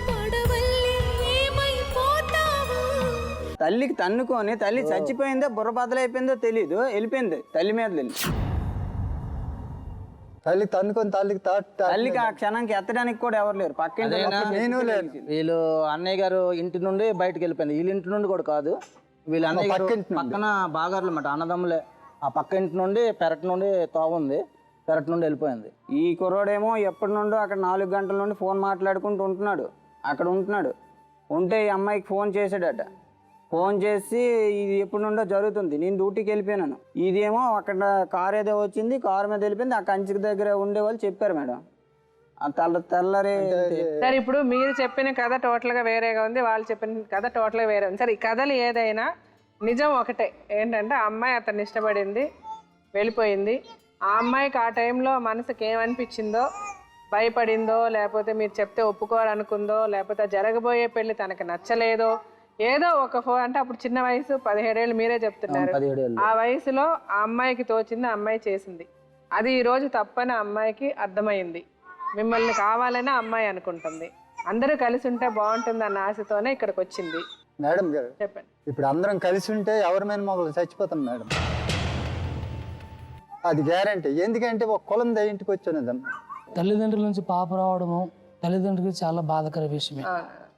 పడవల్లే ఏమైపోతావు. తల్లికి తన్నుకొని తల్లి చచ్చిపోయిందో బుర్ర బద్దలైపోయిందో తెలీదు, వెళ్ళిపోయింది తల్లి మీద వెళ్ళి. తల్లికి తన్నుకొని తల్లికి ఆ క్షణానికి ఎత్తడానికి కూడా ఎవరు లేరు, పక్కన నేను లేను. వీళ్ళు అన్నయ్య గారు ఇంటి నుండి బయటకు వెళ్ళిపోయింది, వీళ్ళ ఇంటి నుండి కూడా కాదు, వీళ్ళ అన్నయ్య గారు పక్కన బాగారులు అన్నమాట, అన్నదమ్ములే. ఆ పక్క ఇంటి నుండి పెరటి నుండి తోవ ఉంది, పెరట్ నుండి వెళ్ళిపోయింది. ఈ కుర్రోడేమో ఎప్పటి నుండో అక్కడ 4 గంటల నుండి ఫోన్ మాట్లాడుకుంటూ ఉంటున్నాడు, అక్కడ ఉంటున్నాడు. ఉంటే ఈ అమ్మాయికి ఫోన్ చేశాడట. ఫోన్ చేసి ఇది ఎప్పటి నుండో జరుగుతుంది, నేను డ్యూటీకి వెళ్ళిపోయినాను. ఇదేమో అక్కడ కారు ఏదో వచ్చింది, కారు మీద వెళ్ళిపోయింది. ఆ కంచెకి దగ్గర ఉండే వాళ్ళు చెప్పారు మేడం. తెల్లరే. సరే, ఇప్పుడు మీరు చెప్పిన కథ టోటల్గా వేరేగా ఉంది, వాళ్ళు చెప్పిన కథ టోటల్గా వేరే ఉంది. సరే, ఈ కథలు ఏదైనా నిజం ఒకటే ఏంటంటే, ఆ అమ్మాయి అతన్ని ఇష్టపడింది, వెళ్ళిపోయింది. ఆ అమ్మాయికి ఆ టైంలో మనసుకి ఏమనిపించిందో, భయపడిందో, లేకపోతే మీరు చెప్తే ఒప్పుకోవాలనుకుందో, లేకపోతే జరగబోయే పెళ్లి తనకి నచ్చలేదో, ఏదో ఒక అంటే అప్పుడు చిన్న వయసు 17 ఏళ్ళు మీరే చెప్తున్నారు. 17 ఏళ్ళు. ఆ వయసులో ఆ అమ్మాయికి తోచింది, ఆ అమ్మాయి చేసింది. అది ఈరోజు తప్పని ఆ అమ్మాయికి అర్థమైంది. మిమ్మల్ని కావాలని ఆ అమ్మాయి అనుకుంటుంది. అందరూ కలిసి ఉంటే బాగుంటుంది అన్న ఆశతోనే ఇక్కడికి వచ్చింది. మేడం గారు చెప్పండి. ఇప్పుడు అందరం కలిసి ఉంటే ఎవరి మీద మొదలు చచ్చిపోతాం మేడం, అది గ్యారంటీ. ఎందుకంటే ఒక కులం ఇంటికి వచ్చానదమ్మా. తల్లిదండ్రుల నుంచి పాప రావడము తల్లిదండ్రులకి చాలా బాధాకర విషయమే,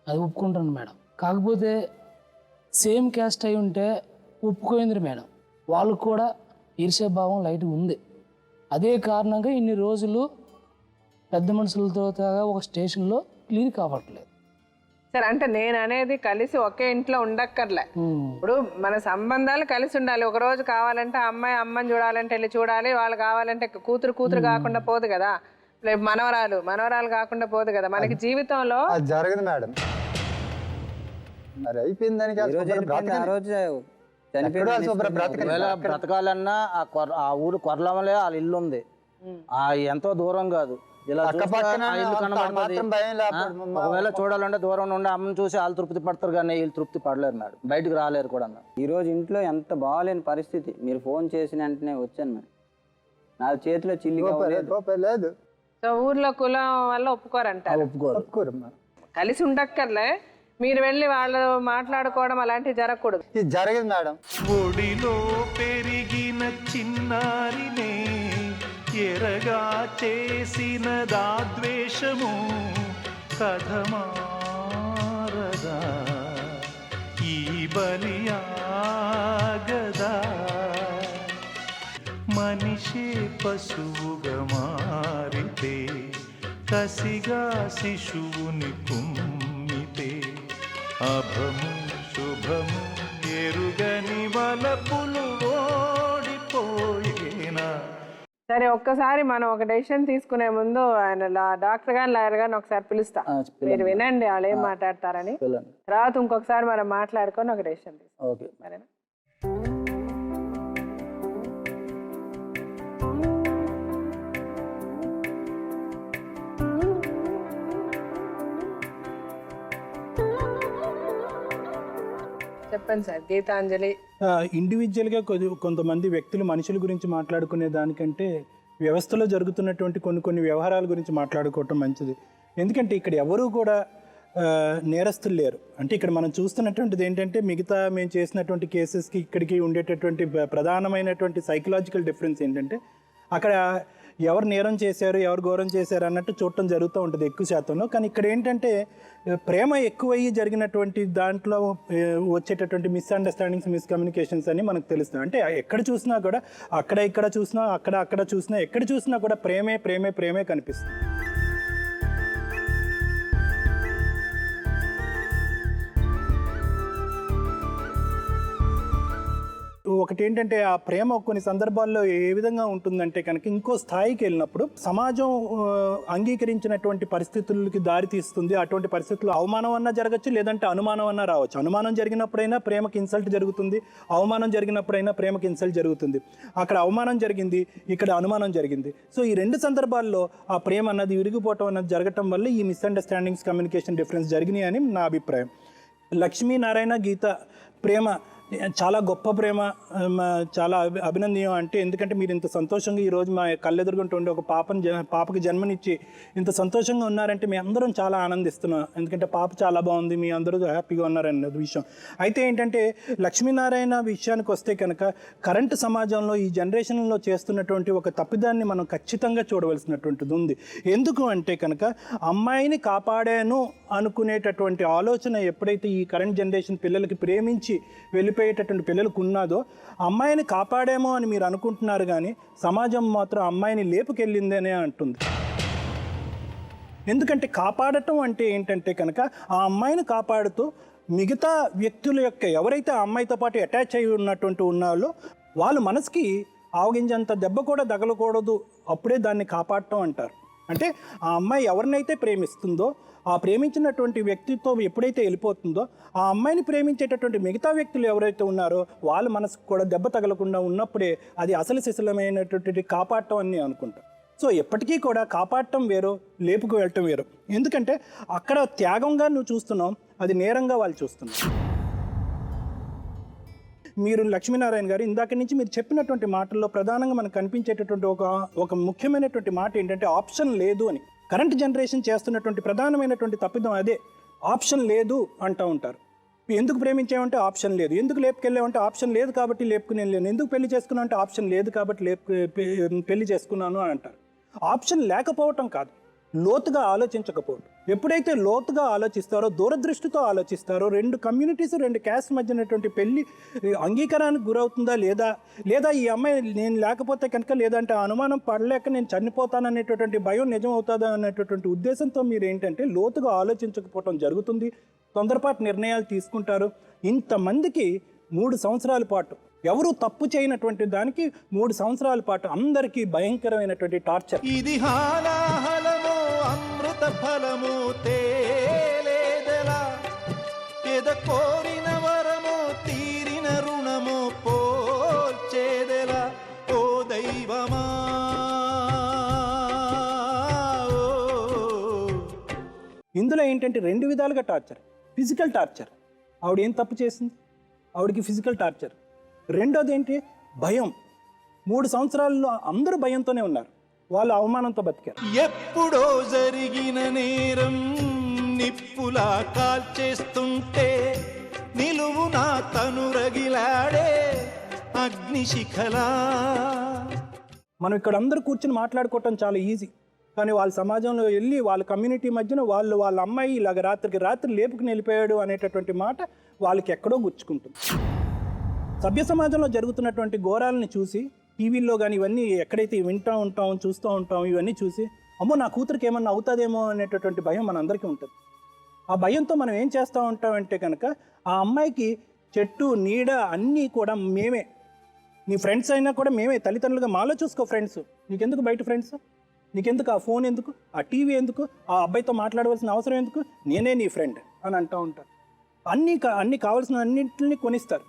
అది ఒప్పుకుంటాను మేడం. కాకపోతే సేమ్ క్యాస్ట్ అయి ఉంటే ఒప్పుకోయింది మేడం, వాళ్ళకు కూడా ఈర్ష్యాభావం లైట్ ఉంది. అదే కారణంగా ఇన్ని రోజులు పెద్ద మనుషులతో ఒక స్టేషన్లో క్లియర్ కావట్లేదు. సరే, అంటే నేను అనేది కలిసి ఒకే ఇంట్లో ఉండక్కర్లే. ఇప్పుడు మన సంబంధాలు కలిసి ఉండాలి. ఒక రోజు కావాలంటే అమ్మాయి అమ్మని చూడాలంటే వెళ్ళి చూడాలి, వాళ్ళు కావాలంటే కూతురు కాకుండా పోదు కదా, రేపు మనవరాలు కాకుండా పోదు కదా. మనకి జీవితంలో అది జరగదు మేడం. మరి అయిపోయింది దానికి బ్రతకాలన్నా ఆ ఊరు కొరలమలే వాళ్ళ ఇల్లు ఉంది, ఆ ఎంతో దూరం కాదు. ఇలా ఒకవేళ చూడాలంటే దూరం నుండి అమ్మని చూసి వాళ్ళు తృప్తి పడతారు, కానీ వీళ్ళు తృప్తి పడలేరు మేడం, బయటకు రాలేరు కూడా. ఈ రోజు ఇంట్లో ఎంత బాగాలేని పరిస్థితి. మీరు ఫోన్ చేసిన వెంటనే వచ్చాను మేడం, నా చేతిలో చిల్లి లేదు. సో ఊర్లో కులం వల్ల ఒప్పుకోరంటారు. ఒప్పుకోరు. కలిసి ఉండక్కర్లే, మీరు వెళ్ళి వాళ్ళు మాట్లాడుకోవడం అలాంటివి జరగకూడదు. ఇది జరగదు మేడం. ఒడిలో పెరిగిన చిన్నారినే ఎరగా చేసిన దాద్వేషము కథమారదా, ఈ బలియాగదా. మనిషే పశువుగా మారితే, కసిగా శిశువుని కుమ్మితే, అభము శుభము ఎరుగని వలపులు ఓడిపోయేనా. సరే, ఒక్కసారి మనం ఒక డెసిషన్ తీసుకునే ముందు ఆయన డాక్టర్ గాని లాయర్ గాని ఒకసారి పిలుస్తా, మీరు వినండి వాళ్ళు ఏం మాట్లాడతారని. తర్వాత ఇంకొకసారి మనం మాట్లాడుకొని ఒక డెసిషన్ తీసుకుంటాం. సరేనా? చెప్పండి సార్. గీతాంజలి ఇండివిజువల్గా కొంతమంది వ్యక్తులు మనుషుల గురించి మాట్లాడుకునే దానికంటే వ్యవస్థలో జరుగుతున్నటువంటి కొన్ని వ్యవహారాల గురించి మాట్లాడుకోవటం మంచిది. ఎందుకంటే ఇక్కడ ఎవరూ కూడా నేరస్తులు లేరు. అంటే ఇక్కడ మనం చూస్తున్నటువంటిది ఏంటంటే, మిగతా మేము చేసినటువంటి కేసెస్కి ఇక్కడికి ఉండేటటువంటి ప్రధానమైనటువంటి సైకలాజికల్ డిఫరెన్స్ ఏంటంటే, అక్కడ ఎవరు నేరం చేశారు, ఎవరు ఘోరం చేశారు అన్నట్టు చూడటం జరుగుతూ ఉంటుంది ఎక్కువ శాతంలో. కానీ ఇక్కడ ఏంటంటే, ప్రేమ ఎక్కువయ్యి జరిగినటువంటి దాంట్లో వచ్చేటటువంటి మిస్అండర్స్టాండింగ్స్, మిస్కమ్యూనికేషన్స్ అని మనకు తెలుస్తుంది. అంటే ఎక్కడ చూసినా కూడా, ఇక్కడ చూసినా, అక్కడ చూసినా, ఎక్కడ చూసినా కూడా ప్రేమే కనిపిస్తుంది. ఒకటి ఏంటంటే, ఆ ప్రేమ కొన్ని సందర్భాల్లో ఏ విధంగా ఉంటుందంటే కనుక, ఇంకో స్థాయికి వెళ్ళినప్పుడు సమాజం అంగీకరించినటువంటి పరిస్థితులకి దారి తీస్తుంది. అటువంటి పరిస్థితుల్లో అవమానం అన్నా జరగచ్చు, లేదంటే అనుమానం అన్నా రావచ్చు. అనుమానం జరిగినప్పుడైనా ప్రేమకి ఇన్సల్ట్ జరుగుతుంది, అవమానం జరిగినప్పుడైనా ప్రేమకి ఇన్సల్ట్ జరుగుతుంది. అక్కడ అవమానం జరిగింది, ఇక్కడ అనుమానం జరిగింది. సో ఈ రెండు సందర్భాల్లో ఆ ప్రేమ అన్నది విరిగిపోవటం అన్నది జరగటం వల్ల ఈ మిస్అండర్స్టాండింగ్స్, కమ్యూనికేషన్ డిఫరెన్స్ జరిగినాయి అని నా అభిప్రాయం. లక్ష్మీనారాయణ గీత ప్రేమ చాలా గొప్ప ప్రేమ, చాలా అభినందనీయం. అంటే ఎందుకంటే మీరు ఇంత సంతోషంగా ఈరోజు మా కళ్ళెదురుగుంటూ ఉండే ఒక పాపకి జన్మనిచ్చి ఇంత సంతోషంగా ఉన్నారంటే మీ అందరం చాలా ఆనందిస్తున్నాం. ఎందుకంటే పాప చాలా బాగుంది, మీ అందరూ హ్యాపీగా ఉన్నారన్నది విషయం. అయితే ఏంటంటే, లక్ష్మీనారాయణ విషయానికి వస్తే కనుక, కరెంటు సమాజంలో ఈ జనరేషన్లో చేస్తున్నటువంటి ఒక తప్పిదాన్ని మనం ఖచ్చితంగా చూడవలసినటువంటిది ఉంది. ఎందుకు అంటే కనుక, అమ్మాయిని కాపాడాను అనుకునేటటువంటి ఆలోచన ఎప్పుడైతే ఈ కరెంట్ జనరేషన్ పిల్లలకి ప్రేమించి వెళ్ళిపోయి వెళ్ళిపోయేటటువంటి పిల్లలకు ఉన్నదో అమ్మాయిని కాపాడేమో అని మీరు అనుకుంటున్నారు, కానీ సమాజం మాత్రం అమ్మాయిని లేపుకెళ్ళిందనే అంటుంది. ఎందుకంటే కాపాడటం అంటే ఏంటంటే కనుక ఆ అమ్మాయిని కాపాడుతూ మిగతా వ్యక్తుల యొక్క ఎవరైతే ఆ అమ్మాయితో పాటు అటాచ్ అయి ఉన్నటువంటి ఉన్నారో వాళ్ళ మనసుకి ఆవగింజంత దెబ్బ కూడా తగలకూడదు, అప్పుడే దాన్ని కాపాడటం అంటారు. అంటే ఆ అమ్మాయి ఎవరినైతే ప్రేమిస్తుందో ఆ ప్రేమించినటువంటి వ్యక్తితో ఎప్పుడైతే వెళ్ళిపోతుందో ఆ అమ్మాయిని ప్రేమించేటటువంటి మిగతా వ్యక్తులు ఎవరైతే ఉన్నారో వాళ్ళ మనసుకు కూడా దెబ్బ తగలకుండా ఉన్నప్పుడే అది అసలు శిశులమైనటువంటి కాపాడటం అని అనుకుంటాం. సో ఎప్పటికీ కూడా కాపాడటం వేరు, లేపుకు వెళ్ళటం వేరు. ఎందుకంటే అక్కడ త్యాగంగా నువ్వు చూస్తున్నావు, అది నేరంగా వాళ్ళు చూస్తున్నారు. మీరు లక్ష్మీనారాయణ గారు ఇందాక నుంచి మీరు చెప్పినటువంటి మాటల్లో ప్రధానంగా మనకు కనిపించేటటువంటి ఒక ముఖ్యమైనటువంటి మాట ఏంటంటే ఆప్షన్ లేదు అని. కరెంట్ జనరేషన్ చేస్తున్నటువంటి ప్రధానమైనటువంటి తప్పిదం అదే, ఆప్షన్ లేదు అంటూ ఉంటారు. ఎందుకు ప్రేమించామంటే ఆప్షన్ లేదు, ఎందుకు లేపుకెళ్ళామంటే ఆప్షన్ లేదు కాబట్టి లేపుకుని వెళ్ళాను, ఎందుకు పెళ్లి చేసుకున్నావు అంటే ఆప్షన్ లేదు కాబట్టి పెళ్లి చేసుకున్నాను అని అంటారు. ఆప్షన్ లేకపోవటం కాదు, లోతుగా ఆలోచించకపోవడం. ఎప్పుడైతే లోతుగా ఆలోచిస్తారో, దూరదృష్టితో ఆలోచిస్తారో, రెండు కమ్యూనిటీస్, రెండు క్యాస్ట్ మధ్య ఉన్నటువంటి పెళ్లి అంగీకారానికి గురవుతుందా లేదా ఈ అమ్మాయి నేను లేకపోతే కనుక, లేదంటే అనుమానం పడలేక నేను చనిపోతాననేటటువంటి భయం నిజం అవుతుందా అనేటటువంటి ఉద్దేశంతో మీరు ఏంటంటే లోతుగా ఆలోచించకపోవడం జరుగుతుంది. తొందరపాటు నిర్ణయాలు తీసుకుంటారు. ఇంతమందికి 3 సంవత్సరాల పాటు ఎవరు తప్పు చేయనటువంటి దానికి 3 సంవత్సరాల పాటు అందరికీ భయంకరమైనటువంటి టార్చర్. ఇది హాలాహలము అమృత ఫలము తేలేదెలా, ఎద కోరిన వరము తీరిన రుణము పోల్చేదెలా, ఓ దైవమా. ఇందులో ఏంటంటే 2 విధాలుగా టార్చర్. ఫిజికల్ టార్చర్, ఆవిడ ఏం తప్పు చేసింది, ఆవిడకి ఫిజికల్ టార్చర్. రెండోది ఏంటి, భయం. 3 సంవత్సరాల్లో అందరూ భయంతోనే ఉన్నారు, వాళ్ళు అవమానంతో బతికారు. ఎప్పుడో జరిగిన నేరం నిప్పులా కాల్చేస్తుంటే నిలువునా తను రగిలాడే అగ్నిశిఖలా. మనం ఇక్కడ అందరూ కూర్చుని మాట్లాడుకోవటం చాలా ఈజీ, కానీ వాళ్ళ సమాజంలో వెళ్ళి వాళ్ళ కమ్యూనిటీ మధ్యన వాళ్ళ అమ్మాయి ఇలాగ రాత్రికి రాత్రి లేపుకుని వెళ్ళిపోయాడు అనేటటువంటి మాట వాళ్ళకి ఎక్కడో గుచ్చుకుంటుంది. సభ్య సమాజంలో జరుగుతున్నటువంటి ఘోరాలని చూసి టీవీల్లో కానీ ఇవన్నీ ఎక్కడైతే వింటూ ఉంటాం, చూస్తూ ఉంటాం, ఇవన్నీ చూసి అమ్మో నా కూతురికి ఏమన్నా అవుతుందేమో అనేటటువంటి భయం మనందరికీ ఉంటుంది. ఆ భయంతో మనం ఏం చేస్తూ ఉంటామంటే కనుక ఆ అమ్మాయికి చెట్టు నీడ అన్నీ కూడా మేమే, నీ ఫ్రెండ్స్ అయినా కూడా మేమే, తల్లిదండ్రులుగా మాలో చూసుకో ఫ్రెండ్స్, నీకెందుకు బయట ఫ్రెండ్స్, నీకెందుకు ఆ ఫోన్ ఎందుకు, ఆ టీవీ ఎందుకు, ఆ అబ్బాయితో మాట్లాడవలసిన అవసరం ఎందుకు, నేనే నీ ఫ్రెండ్ అని అంటూ ఉంటారు. అన్నీ కావాల్సిన అన్నింటిని కొనిస్తారు,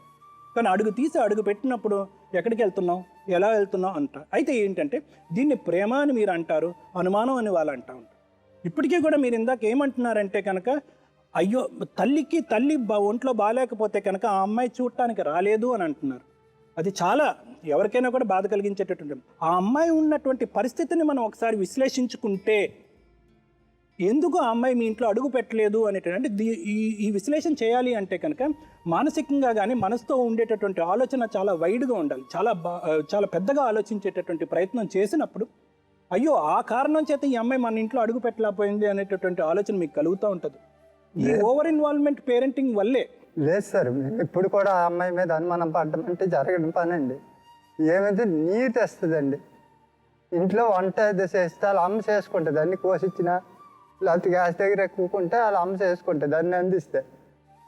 కానీ అడుగు తీసి అడుగు పెట్టినప్పుడు ఎక్కడికి వెళ్తున్నావు, ఎలా వెళ్తున్నావు అంట. అయితే ఏంటంటే దీన్ని ప్రేమ అని మీరు అంటారు, అనుమానం అని వాళ్ళు అంటూ ఉంటారు. ఇప్పటికీ కూడా మీరు ఇందాక ఏమంటున్నారంటే కనుక అయ్యో తల్లి ఒంట్లో బాగాలేకపోతే కనుక ఆ అమ్మాయి చూడటానికి రాలేదు అని అంటున్నారు. అది చాలా ఎవరికైనా కూడా బాధ కలిగించేటటువంటి. ఆ అమ్మాయి ఉన్నటువంటి పరిస్థితిని మనం ఒకసారి విశ్లేషించుకుంటే ఎందుకు ఆ అమ్మాయి మీ ఇంట్లో అడుగు పెట్టలేదు అనేటటువంటి ఈ విశ్లేషణ చేయాలి అంటే కనుక మానసికంగా కానీ మనసుతో ఉండేటటువంటి ఆలోచన చాలా వైడ్గా ఉండాలి, చాలా పెద్దగా ఆలోచించేటటువంటి ప్రయత్నం చేసినప్పుడు అయ్యో ఆ కారణం చేత ఈ అమ్మాయి మన ఇంట్లో అడుగు పెట్టలేకపోయింది అనేటటువంటి ఆలోచన మీకు కలుగుతూ ఉంటుంది. ఈ ఓవర్ ఇన్వాల్వ్మెంట్ పేరెంటింగ్ వల్లే. లేదు సార్, ఇప్పుడు కూడా ఆ అమ్మాయి మీద అనుమానం పడడం అంటే జరగడం పనండి. ఏమైతే నీరు తెస్తుందండి, ఇంట్లో వంట చేస్తే వాళ్ళ అమ్మ చేసుకుంటుంది, అన్ని కోసిచ్చినా లేకపోతే గ్యాస్ దగ్గర కూకుంటే వాళ్ళ అమ్మ చేసుకుంటుంది, అన్ని అందిస్తే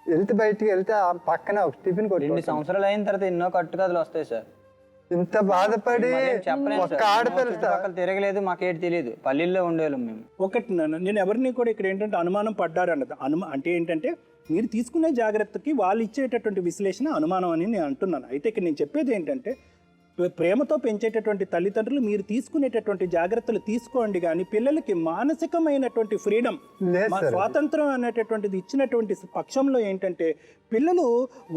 వెళ్తే బయటికి వెళ్తే ఆ పక్కన ఒక టిఫిన్ కొట్టి 2 సంవత్సరాలు అయిన తర్వాత ఎన్నో కట్టుకథలు వస్తాయి సార్. ఇంత బాధపడి ఒక్క ఆడపిల్ల తిరగలేదు, మాకేటి తెలియదు, పల్లెల్లో ఉండేవాళ్ళం మేము. ఒకటి నేను ఎవరిని కూడా ఇక్కడ ఏంటంటే అనుమానం పడ్డారు అన్నది. అంటే ఏంటంటే మీరు తీసుకునే జాగ్రత్తకి వాళ్ళు ఇచ్చేటటువంటి విశ్లేషణ అనుమానం అని నేను అంటున్నాను. అయితే ఇక్కడ నేను చెప్పేది ఏంటంటే ప్రేమతో పెంచేటటువంటి తల్లిదండ్రులు మీరు తీసుకునేటటువంటి జాగ్రత్తలు తీసుకోండి, కానీ పిల్లలకి మానసికమైనటువంటి ఫ్రీడమ్, స్వాతంత్రం అనేటటువంటిది ఇచ్చినటువంటి పక్షంలో ఏంటంటే పిల్లలు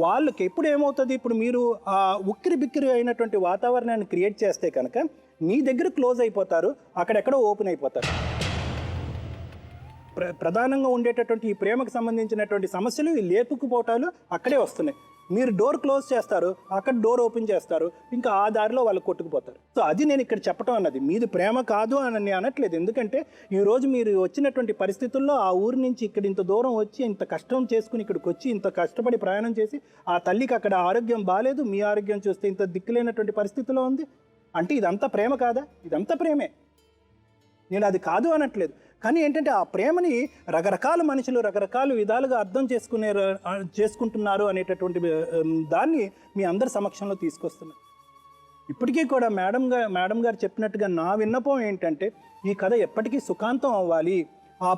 వాళ్ళకి ఎప్పుడు ఏమవుతుంది, ఇప్పుడు మీరు ఆ ఉక్కిరి బిక్కిరి అయినటువంటి వాతావరణాన్ని క్రియేట్ చేస్తే కనుక మీ దగ్గర క్లోజ్ అయిపోతారు, అక్కడెక్కడో ఓపెన్ అయిపోతారు. ప్రధానంగా ఉండేటటువంటి ఈ ప్రేమకు సంబంధించినటువంటి సమస్యలు, ఈ లేపుకుపోవటాలు అక్కడే వస్తున్నాయి. మీరు డోర్ క్లోజ్ చేస్తారు, అక్కడ డోర్ ఓపెన్ చేస్తారు, ఇంకా ఆ దారిలో వాళ్ళు కొట్టుకుపోతారు. సో అది నేను ఇక్కడ చెప్పడం అన్నది. మీది ప్రేమ కాదు అని నేను అనట్లేదు. ఎందుకంటే ఈరోజు మీరు వచ్చినటువంటి పరిస్థితుల్లో ఆ ఊరి నుంచి ఇక్కడ ఇంత దూరం వచ్చి ఇంత కష్టం చేసుకుని ఇక్కడికి వచ్చి ఇంత కష్టపడి ప్రయాణం చేసి ఆ తల్లికి అక్కడ ఆరోగ్యం బాగాలేదు, మీ ఆరోగ్యం చూస్తే ఇంత దిక్కులేనటువంటి పరిస్థితిలో ఉంది అంటే ఇదంతా ప్రేమ కాదా? ఇదంతా ప్రేమే, నేను అది కాదు అనట్లేదు. కానీ ఏంటంటే ఆ ప్రేమని రకరకాల మనుషులు రకరకాల విధాలుగా అర్థం చేసుకుంటున్నారు అనేటటువంటి దాన్ని మీ అందరి సమక్షంలో తీసుకొస్తున్నారు. ఇప్పటికీ కూడా మేడం గారు చెప్పినట్టుగా నా విన్నపం ఏంటంటే ఈ కథ ఎప్పటికీ సుఖాంతం అవ్వాలి, ఆ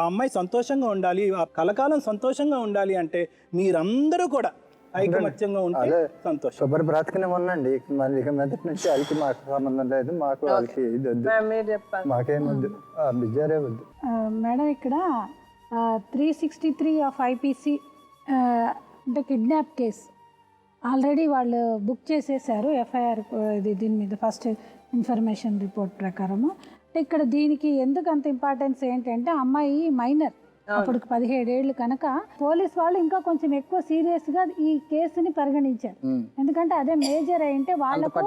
అమ్మాయి సంతోషంగా ఉండాలి, ఆ కలకాలం సంతోషంగా ఉండాలి అంటే మీరందరూ కూడా ఐకమత్యంగా ఉంటే సంతోషం. శుభ్ర బ్రతకనే ఉండండి. మళ్ళీ ఇక మెదటి నుంచి వాళ్ళకి మాకు సంబంధం లేదు, మాకు వాళ్ళకి ఇది వద్దు, మాకేమొద్దు, బిజారే వద్దు. మేడం ఇక్కడ 363 ఆఫ్ ఐపీసీ అంటే కిడ్నాప్ కేసు ఆల్రెడీ వాళ్ళు బుక్ చేసేసారు ఎఫ్ఐఆర్. దీని మీద ఫస్ట్ ఇన్ఫర్మేషన్ రిపోర్ట్ ప్రకారము. ఇక్కడ దీనికి ఎందుకు అంత ఇంపార్టెన్స్ ఏంటంటే అమ్మాయి మైనర్, అప్పుడు 17 ఏళ్ళు కనుక పోలీస్ వాళ్ళు ఇంకా కొంచెం ఎక్కువ సీరియస్ గా ఈ కేసుని పరిగణించారు. ఎందుకంటే అదే మేజర్ అయింటే వాళ్ళకు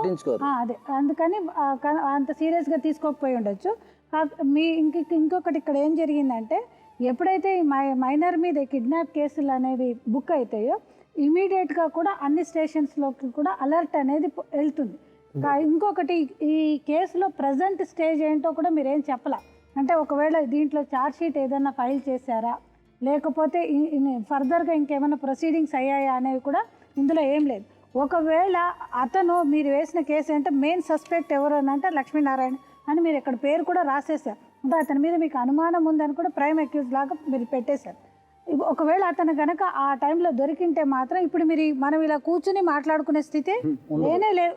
అదే అందుకని అంత సీరియస్ గా తీసుకోకపోయి ఉండొచ్చు. ఇంకొకటి ఇక్కడ ఏం జరిగిందంటే ఎప్పుడైతే మైనర్ మీద కిడ్నాప్ కేసులు అనేవి బుక్ అవుతాయో ఇమీడియట్గా కూడా అన్ని స్టేషన్స్లోకి కూడా అలర్ట్ అనేది వెళ్తుంది. ఇంకొకటి ఈ కేసులో ప్రజెంట్ స్టేజ్ ఏంటో కూడా మీరేం చెప్పలా. అంటే ఒకవేళ దీంట్లో ఛార్జ్ షీట్ ఏదైనా ఫైల్ చేశారా, లేకపోతే ఫర్దర్గా ఇంకేమైనా ప్రొసీడింగ్స్ అయ్యాయా అనేవి కూడా ఇందులో ఏం లేదు. ఒకవేళ అతను మీరు వేసిన కేసు అంటే మెయిన్ సస్పెక్ట్ ఎవరు అని అంటే లక్ష్మీనారాయణ అని మీరు ఇక్కడ పేరు కూడా రాసేసారు. అంటే అతని మీద మీకు అనుమానం ఉందని కూడా ప్రైమ్ అక్యూజ్ లాగా మీరు పెట్టేశారు. ఒకవేళ అతను కనుక ఆ టైంలో దొరికింటే మాత్రం ఇప్పుడు మనం ఇలా కూర్చుని మాట్లాడుకునే స్థితి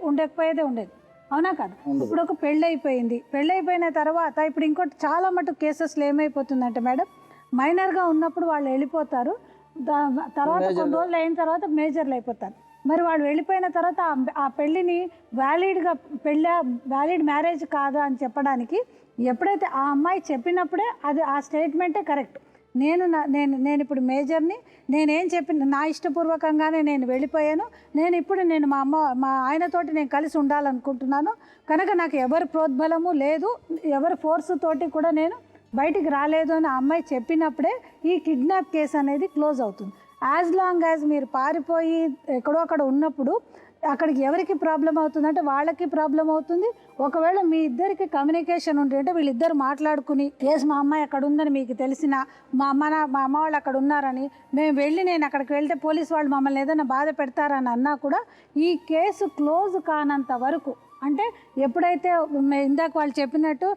ఉండకపోయేదే ఉండేది, అవునా కదా? ఇప్పుడు ఒక పెళ్ళైపోయిన తర్వాత ఇప్పుడు ఇంకోటి చాలా మటుకు కేసెస్లో ఏమైపోతుందంటే మేడం మైనర్గా ఉన్నప్పుడు వాళ్ళు వెళ్ళిపోతారు, తర్వాత కొన్ని రోజులు అయిన తర్వాత మేజర్లు అయిపోతారు. మరి వాళ్ళు వెళ్ళిపోయిన తర్వాత ఆ పెళ్ళిని వ్యాలిడ్ మ్యారేజ్ కాదు అని చెప్పడానికి ఎప్పుడైతే ఆ అమ్మాయి చెప్పినప్పుడే అది ఆ స్టేట్మెంటే కరెక్ట్. నేను ఇప్పుడు మేజర్ని, నేనేం చెప్పిన నా ఇష్టపూర్వకంగానే నేను వెళ్ళిపోయాను, నేను మా ఆయనతోటి నేను కలిసి ఉండాలనుకుంటున్నాను కనుక నాకు ఎవరి ప్రోద్బలము లేదు, ఎవరి ఫోర్స్ తోటి కూడా నేను బయటికి రాలేదు అని ఆ అమ్మాయి చెప్పినప్పుడే ఈ కిడ్నాప్ కేసు అనేది క్లోజ్ అవుతుంది. యాజ్ లాంగ్ యాజ్ మీరు పారిపోయి ఎక్కడో అక్కడ ఉన్నప్పుడు అక్కడికి ఎవరికి ప్రాబ్లం అవుతుందంటే వాళ్ళకి ప్రాబ్లం అవుతుంది. ఒకవేళ మీ ఇద్దరికి కమ్యూనికేషన్ ఉంటే అంటే వీళ్ళిద్దరు మాట్లాడుకుని కేసు మా అమ్మాయి అక్కడ ఉందని మీకు తెలిసిన మా అమ్మ వాళ్ళు అక్కడ ఉన్నారని నేను అక్కడికి వెళ్తే పోలీసు వాళ్ళు మమ్మల్ని ఏదైనా బాధ పెడతారని అన్నా కూడా ఈ కేసు క్లోజ్ కానంత వరకు అంటే ఎప్పుడైతే ఇందాక వాళ్ళు చెప్పినట్టు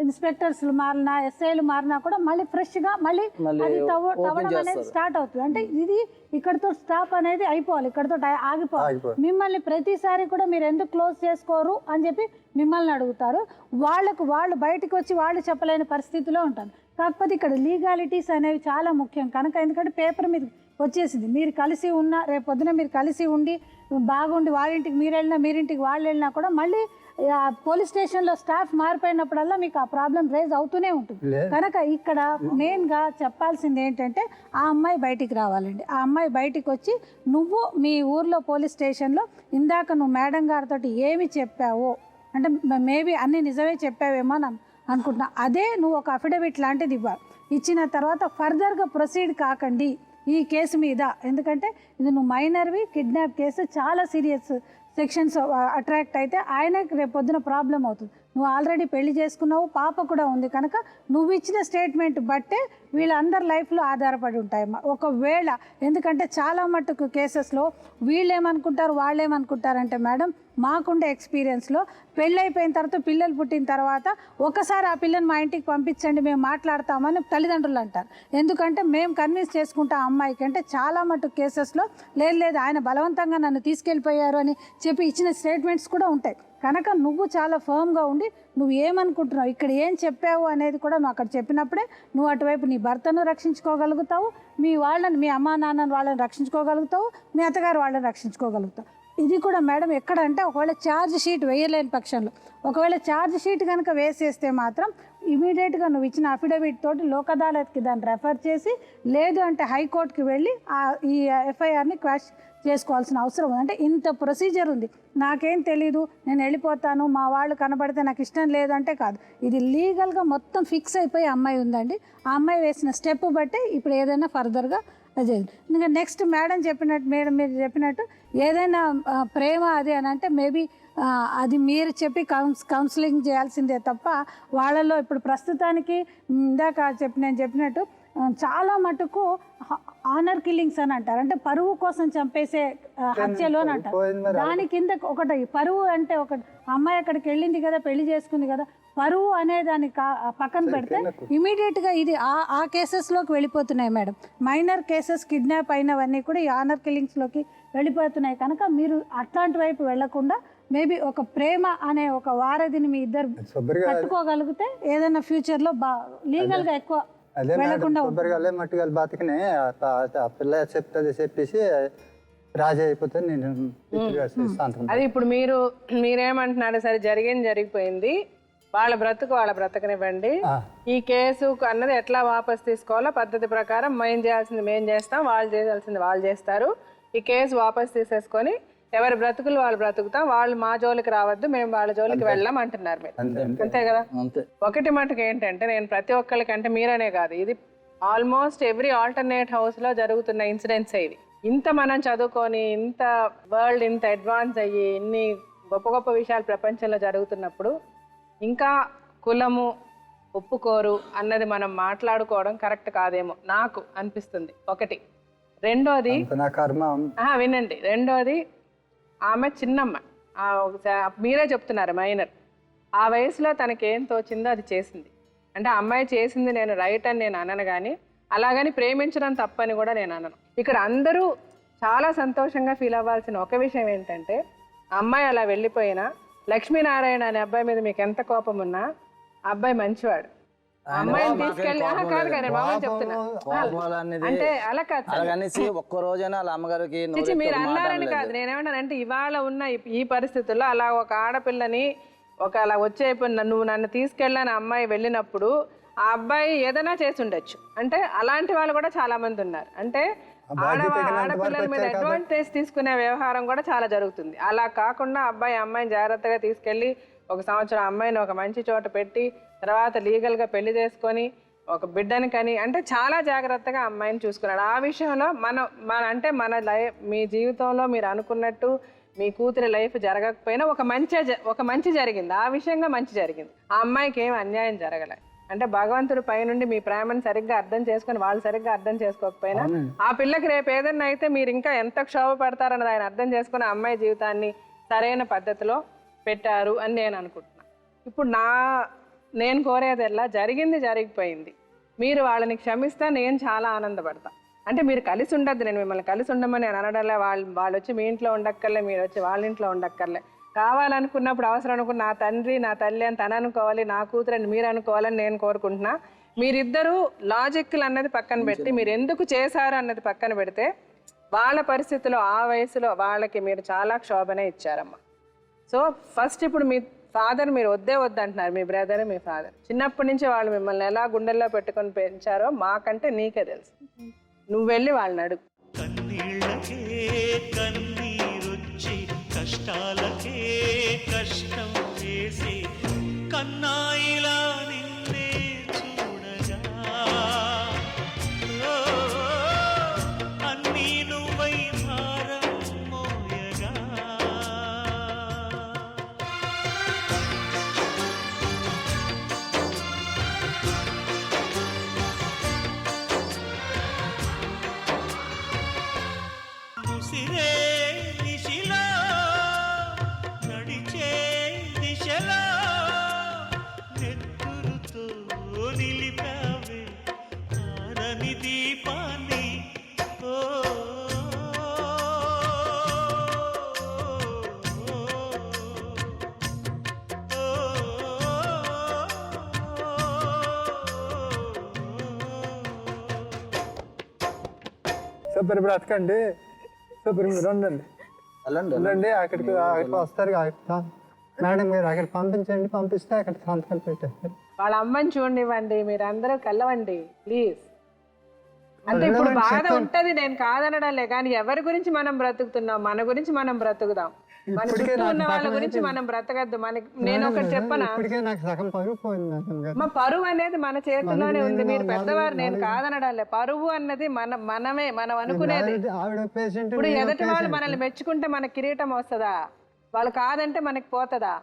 ఇన్స్పెక్టర్స్లు మారినా ఎస్ఐలు మారినా కూడా మళ్ళీ ఫ్రెష్గా మళ్ళీ అది తవ్వడం అనేది స్టార్ట్ అవుతుంది. అంటే ఇది ఇక్కడతో స్టాప్ అనేది అయిపోవాలి, ఇక్కడతో ఆగిపోవాలి. మిమ్మల్ని ప్రతిసారి కూడా మీరు ఎందుకు క్లోజ్ చేసుకోరు అని చెప్పి మిమ్మల్ని అడుగుతారు. వాళ్ళు బయటకు వచ్చి వాళ్ళు చెప్పలేని పరిస్థితిలో ఉంటారు. కాకపోతే ఇక్కడ లీగాలిటీస్ అనేవి చాలా ముఖ్యం కనుక, ఎందుకంటే పేపర్ మీద వచ్చేసింది, మీరు కలిసి ఉన్న రేపొద్దున మీరు కలిసి ఉండి బాగుండి వాళ్ళింటికి మీరు వెళ్ళినా మీరింటికి వాళ్ళు వెళ్ళినా కూడా మళ్ళీ పోలీస్ స్టేషన్లో స్టాఫ్ మారిపోయినప్పుడల్లా మీకు ఆ ప్రాబ్లం రేజ్ అవుతూనే ఉంటుంది. కనుక ఇక్కడ మెయిన్గా చెప్పాల్సింది ఏంటంటే ఆ అమ్మాయి బయటికి రావాలండి. ఆ అమ్మాయి బయటికి వచ్చి నువ్వు మీ ఊర్లో పోలీస్ స్టేషన్లో ఇందాక నువ్వు మేడం గారితో ఏమి చెప్పావో అంటే మేబీ అన్నీ నిజమే చెప్పావేమో అని అనుకుంటున్నా, అదే నువ్వు ఒక అఫిడవిట్ లాంటిది ఇవ్వాలి. ఇచ్చిన తర్వాత ఫర్దర్గా ప్రొసీడ్ కాకండి ఈ కేసు మీద, ఎందుకంటే ఇది నువ్వు మైనర్వి, కిడ్నాప్ కేసు చాలా సీరియస్ సెక్షన్స్ అట్రాక్ట్ అయితే ఆయనకి రేపొద్దున ప్రాబ్లం అవుతుంది. నువ్వు ఆల్రెడీ పెళ్లి చేసుకున్నావు, పాప కూడా ఉంది కనుక నువ్వు ఇచ్చిన స్టేట్మెంట్ బట్టే వీళ్ళందరి లైఫ్లో ఆధారపడి ఉంటాయమ్మా. ఒకవేళ ఎందుకంటే చాలా మట్టుకు కేసెస్లో వీళ్ళేమనుకుంటారు వాళ్ళేమనుకుంటారంటే మేడం మాకుండే ఎక్స్పీరియన్స్లో పెళ్ళైపోయిన తర్వాత పిల్లలు పుట్టిన తర్వాత ఒకసారి ఆ పిల్లని మా ఇంటికి పంపించండి మేము మాట్లాడతామని తల్లిదండ్రులు అంటారు. ఎందుకంటే మేము కన్విన్స్ చేసుకుంటాం అమ్మాయికి అంటే చాలా మట్టుకు కేసెస్లో లేదు ఆయన బలవంతంగా నన్ను తీసుకెళ్ళిపోయారు అని చెప్పి ఇచ్చిన స్టేట్మెంట్స్ కూడా ఉంటాయి. కనుక నువ్వు చాలా ఫర్మ్గా ఉండి నువ్వు ఏమనుకుంటున్నావు ఇక్కడ ఏం చెప్పావు అనేది కూడా నువ్వు అక్కడ చెప్పినప్పుడే నువ్వు అటువైపు నీ భర్తను రక్షించుకోగలుగుతావు, మీ అమ్మా నాన్న వాళ్ళని రక్షించుకోగలుగుతావు, మీ అత్తగారు వాళ్ళని రక్షించుకోగలుగుతావు. ఇది కూడా మేడం ఎక్కడంటే ఒకవేళ ఛార్జ్ షీట్ వేయలేని పక్షంలో, ఒకవేళ ఛార్జ్ షీట్ కనుక వేసేస్తే మాత్రం ఇమీడియట్గా నువ్వు ఇచ్చిన అఫిడవిట్ తోటి లోక్ అదాలత్కి దాన్ని రెఫర్ చేసి, లేదు అంటే హైకోర్టుకి వెళ్ళి ఈ ఎఫ్ఐఆర్ని క్వాష్ చేసుకోవాల్సిన అవసరం ఉంది. అంటే ఇంత ప్రొసీజర్ ఉంది. నాకేం తెలీదు, నేను వెళ్ళిపోతాను, మా వాళ్ళు కనబడితే నాకు ఇష్టం లేదు అంటే కాదు. ఇది లీగల్గా మొత్తం ఫిక్స్ అయిపోయి అమ్మాయి ఉందండి. ఆ అమ్మాయి వేసిన స్టెప్ బట్టే ఇప్పుడు ఏదైనా ఫర్దర్గా అదే. ఇంకా నెక్స్ట్ మేడం మీరు చెప్పినట్టు ఏదైనా ప్రేమ అది అని అంటే మేబీ అది మీరు చెప్పి కౌన్సిలింగ్ చేయాల్సిందే తప్ప వాళ్ళలో ఇప్పుడు ప్రస్తుతానికి ఇందాక నేను చెప్పినట్టు చాలా మటుకు ఆనర్ కిల్లింగ్స్ అని అంటారు. అంటే పరువు కోసం చంపేసే హత్యలు అని అంటారు. దాని కింద ఒకటి పరువు అంటే ఒకటి అమ్మాయి అక్కడికి వెళ్ళింది కదా, పెళ్లి చేసుకుంది కదా, పరువు అనే దాన్ని పక్కన పెడితే ఇమీడియట్గా ఇది ఆ కేసెస్లోకి వెళ్ళిపోతున్నాయి మేడం. మైనర్ కేసెస్ కిడ్నాప్ అయినవన్నీ కూడా ఈ ఆనర్ కిల్లింగ్స్లోకి వెళ్ళిపోతున్నాయి. కనుక మీరు అట్లాంటి వైపు వెళ్లకుండా మేబీ ఒక ప్రేమ అనే ఒక వారధిని మీ ఇద్దరు పట్టుకోగలిగితే ఏదైనా ఫ్యూచర్లో లీగల్గా ఎక్కువ అదే కొబ్బరికాయలే మట్టుకాయలు బతికినే ఆ పిల్ల చెప్తుంది చెప్పేసి రాజీ అయిపోతే నేను అది ఇప్పుడు మీరేమంటున్నారు, సరే జరిగిపోయింది, వాళ్ళ బ్రతకనివ్వండి, ఈ కేసు అన్నది ఎట్లా వాపస్ తీసుకోవాలో పద్ధతి ప్రకారం మేము చేయాల్సింది మేము చేస్తాం, వాళ్ళు చేయాల్సింది వాళ్ళు చేస్తారు. ఈ కేసు వాపస్ తీసేసుకొని ఎవరి బ్రతుకులు వాళ్ళు బ్రతుకుతాం, వాళ్ళు మా జోలికి రావద్దు, మేము వాళ్ళ జోలికి వెళ్ళాం అంటున్నారు మీరు. అంతే కదా. ఒకటి మటుకు ఏంటంటే, నేను ప్రతి ఒక్కరికంటే మీరనే కాదు, ఇది ఆల్మోస్ట్ ఎవ్రీ ఆల్టర్నేట్ హౌస్ లో జరుగుతున్న ఇన్సిడెంట్స్ ఇది. ఇంత మనం చదువుకొని, ఇంత వరల్డ్ ఇంత అడ్వాన్స్ అయ్యి, ఇన్ని గొప్ప గొప్ప విషయాలు ప్రపంచంలో జరుగుతున్నప్పుడు ఇంకా కులము ఒప్పుకోరు అన్నది మనం మాట్లాడుకోవడం కరెక్ట్ కాదేమో నాకు అనిపిస్తుంది. ఒకటి. రెండోది వినండి, రెండోది ఆమె చిన్నమ్మ, మీరే చెప్తున్నారు మైనర్, ఆ వయసులో తనకేం తోచిందో అది చేసింది. అంటే అమ్మాయి చేసింది నేను రైట్ అని నేను అనను, కానీ అలాగని ప్రేమించడం తప్పని కూడా నేను అనను. ఇక్కడ అందరూ చాలా సంతోషంగా ఫీల్ అవ్వాల్సిన ఒక విషయం ఏంటంటే, అమ్మాయి అలా వెళ్ళిపోయినా లక్ష్మీనారాయణ అనే అబ్బాయి మీద మీకు ఎంత కోపం ఉన్నా ఆ అబ్బాయి మంచివాడు. అమ్మాయిని తీసుకెళ్ళి కాదు కానీ మామూలు చెప్తున్నా, అంటే అలా కాదు, ఒక్క రోజైనా వాళ్ళ అమ్మగారికి మీరు అన్నారని కాదు, నేనేమంటానంటే ఇవాళ ఉన్న ఈ పరిస్థితుల్లో అలా ఒక ఆడపిల్లని అలా వచ్చేపోయిన నువ్వు నన్ను తీసుకెళ్ళని అమ్మాయి వెళ్ళినప్పుడు ఆ అబ్బాయి ఏదైనా చేసి ఉండొచ్చు. అంటే అలాంటి వాళ్ళు కూడా చాలా మంది ఉన్నారు. అంటే ఆడపిల్లల మీద అడ్వాంటేజ్ తీసుకునే వ్యవహారం కూడా చాలా జరుగుతుంది. అలా కాకుండా అమ్మాయిని జాగ్రత్తగా తీసుకెళ్ళి 1 సంవత్సరం అమ్మాయిని ఒక మంచి చోట పెట్టి తర్వాత లీగల్గా పెళ్లి చేసుకొని ఒక బిడ్డని కని, అంటే చాలా జాగ్రత్తగా అమ్మాయిని చూసుకున్నాడు. ఆ విషయంలో మన లైఫ్, మీ జీవితంలో మీరు అనుకున్నట్టు మీ కూతురి లైఫ్ జరగకపోయినా ఒక మంచి జరిగింది, ఆ విషయంగా మంచి జరిగింది. ఆ అమ్మాయికి ఏం అన్యాయం జరగలే. అంటే భగవంతుడి పైనుండి మీ ప్రేమను సరిగ్గా అర్థం చేసుకుని వాళ్ళు సరిగ్గా అర్థం చేసుకోకపోయినా ఆ పిల్లకి రేపు ఏదన్నా అయితే మీరు ఇంకా ఎంత క్షోభ పడతారన్నది ఆయన అర్థం చేసుకుని ఆ అమ్మాయి జీవితాన్ని సరైన పద్ధతిలో పెట్టారు అని నేను అనుకుంటున్నాను. ఇప్పుడు నేను కోరేదల్లా జరిగిపోయింది, మీరు వాళ్ళని క్షమిస్తే నేను చాలా ఆనందపడతా. అంటే మీరు కలిసి ఉండద్దు, నేను మిమ్మల్ని కలిసి ఉండమని నేను అనడంలే, వాళ్ళు వచ్చి మీ ఇంట్లో ఉండక్కర్లే, మీరు వచ్చి వాళ్ళ ఇంట్లో ఉండక్కర్లే. కావాలనుకున్నప్పుడు అవసరం అనుకున్న నా తండ్రి నా తల్లి అని తను అనుకోవాలి, నా కూతురని మీరు అనుకోవాలని నేను కోరుకుంటున్నా. మీరిద్దరూ లాజిక్లు అన్నది పక్కన పెట్టి మీరు ఎందుకు చేశారు అన్నది పక్కన పెడితే వాళ్ళ పరిస్థితిలో ఆ వయసులో వాళ్ళకి మీరు చాలా క్షోభనే ఇచ్చారమ్మా. సో ఫస్ట్ ఇప్పుడు మీ ఫాదర్ మీరు వద్దంటున్నారు, మీ బ్రదర్ మీ ఫాదర్ చిన్నప్పటి నుంచి వాళ్ళు మిమ్మల్ని ఎలా గుండెల్లో పెట్టుకొని పెంచారో మాకంటే నీకే తెలుసు. నువ్వు వెళ్ళి వాళ్ళని అడుగు. కష్టాలకే కష్టం చేసి కన్నాయిలా నిన్నే చూడగా అన్నీ నువ్వై భారం మోయగా ముసిరే సూపర్ బ్రతకండి, సూపర్ మీరు ఉండండి, అక్కడికి వస్తారు. మేడం గారు అక్కడ పంపించండి, పంపిస్తే అక్కడ సంతకాలు పెట్టేస్తారు. వాళ్ళ అమ్మని చూడనివ్వండి, మీరు అందరూ కలవండి ప్లీజ్. అంటే ఇప్పుడు బాధ ఉంటది, నేను కాదనడాలే, కానీ ఎవరి గురించి మనం బ్రతుకుతున్నాం, మన గురించి మనం బ్రతుకుదాం. మన చుట్టూ ఉన్న వాళ్ళ గురించి మనం బ్రతకద్దు. మనకి నేను ఒకటి చెప్పనా, ఇప్పటికే నాకు సగం పరుగు పోయింది మేడం గారు. మా పరువు అనేది మన చేతిలోనే ఉంది. మీరు పెద్దవారు, నేను కాదనడాలే. పరువు అన్నది మనమే, మనం అనుకునేది. ఆవిడ పేషెంట్, ఇప్పుడు ఎదుటి వాళ్ళు మనల్ని మెచ్చుకుంటే మనకి కిరీటం వస్తుందా? వాళ్ళు కాదంటే మనకి పోతుందా?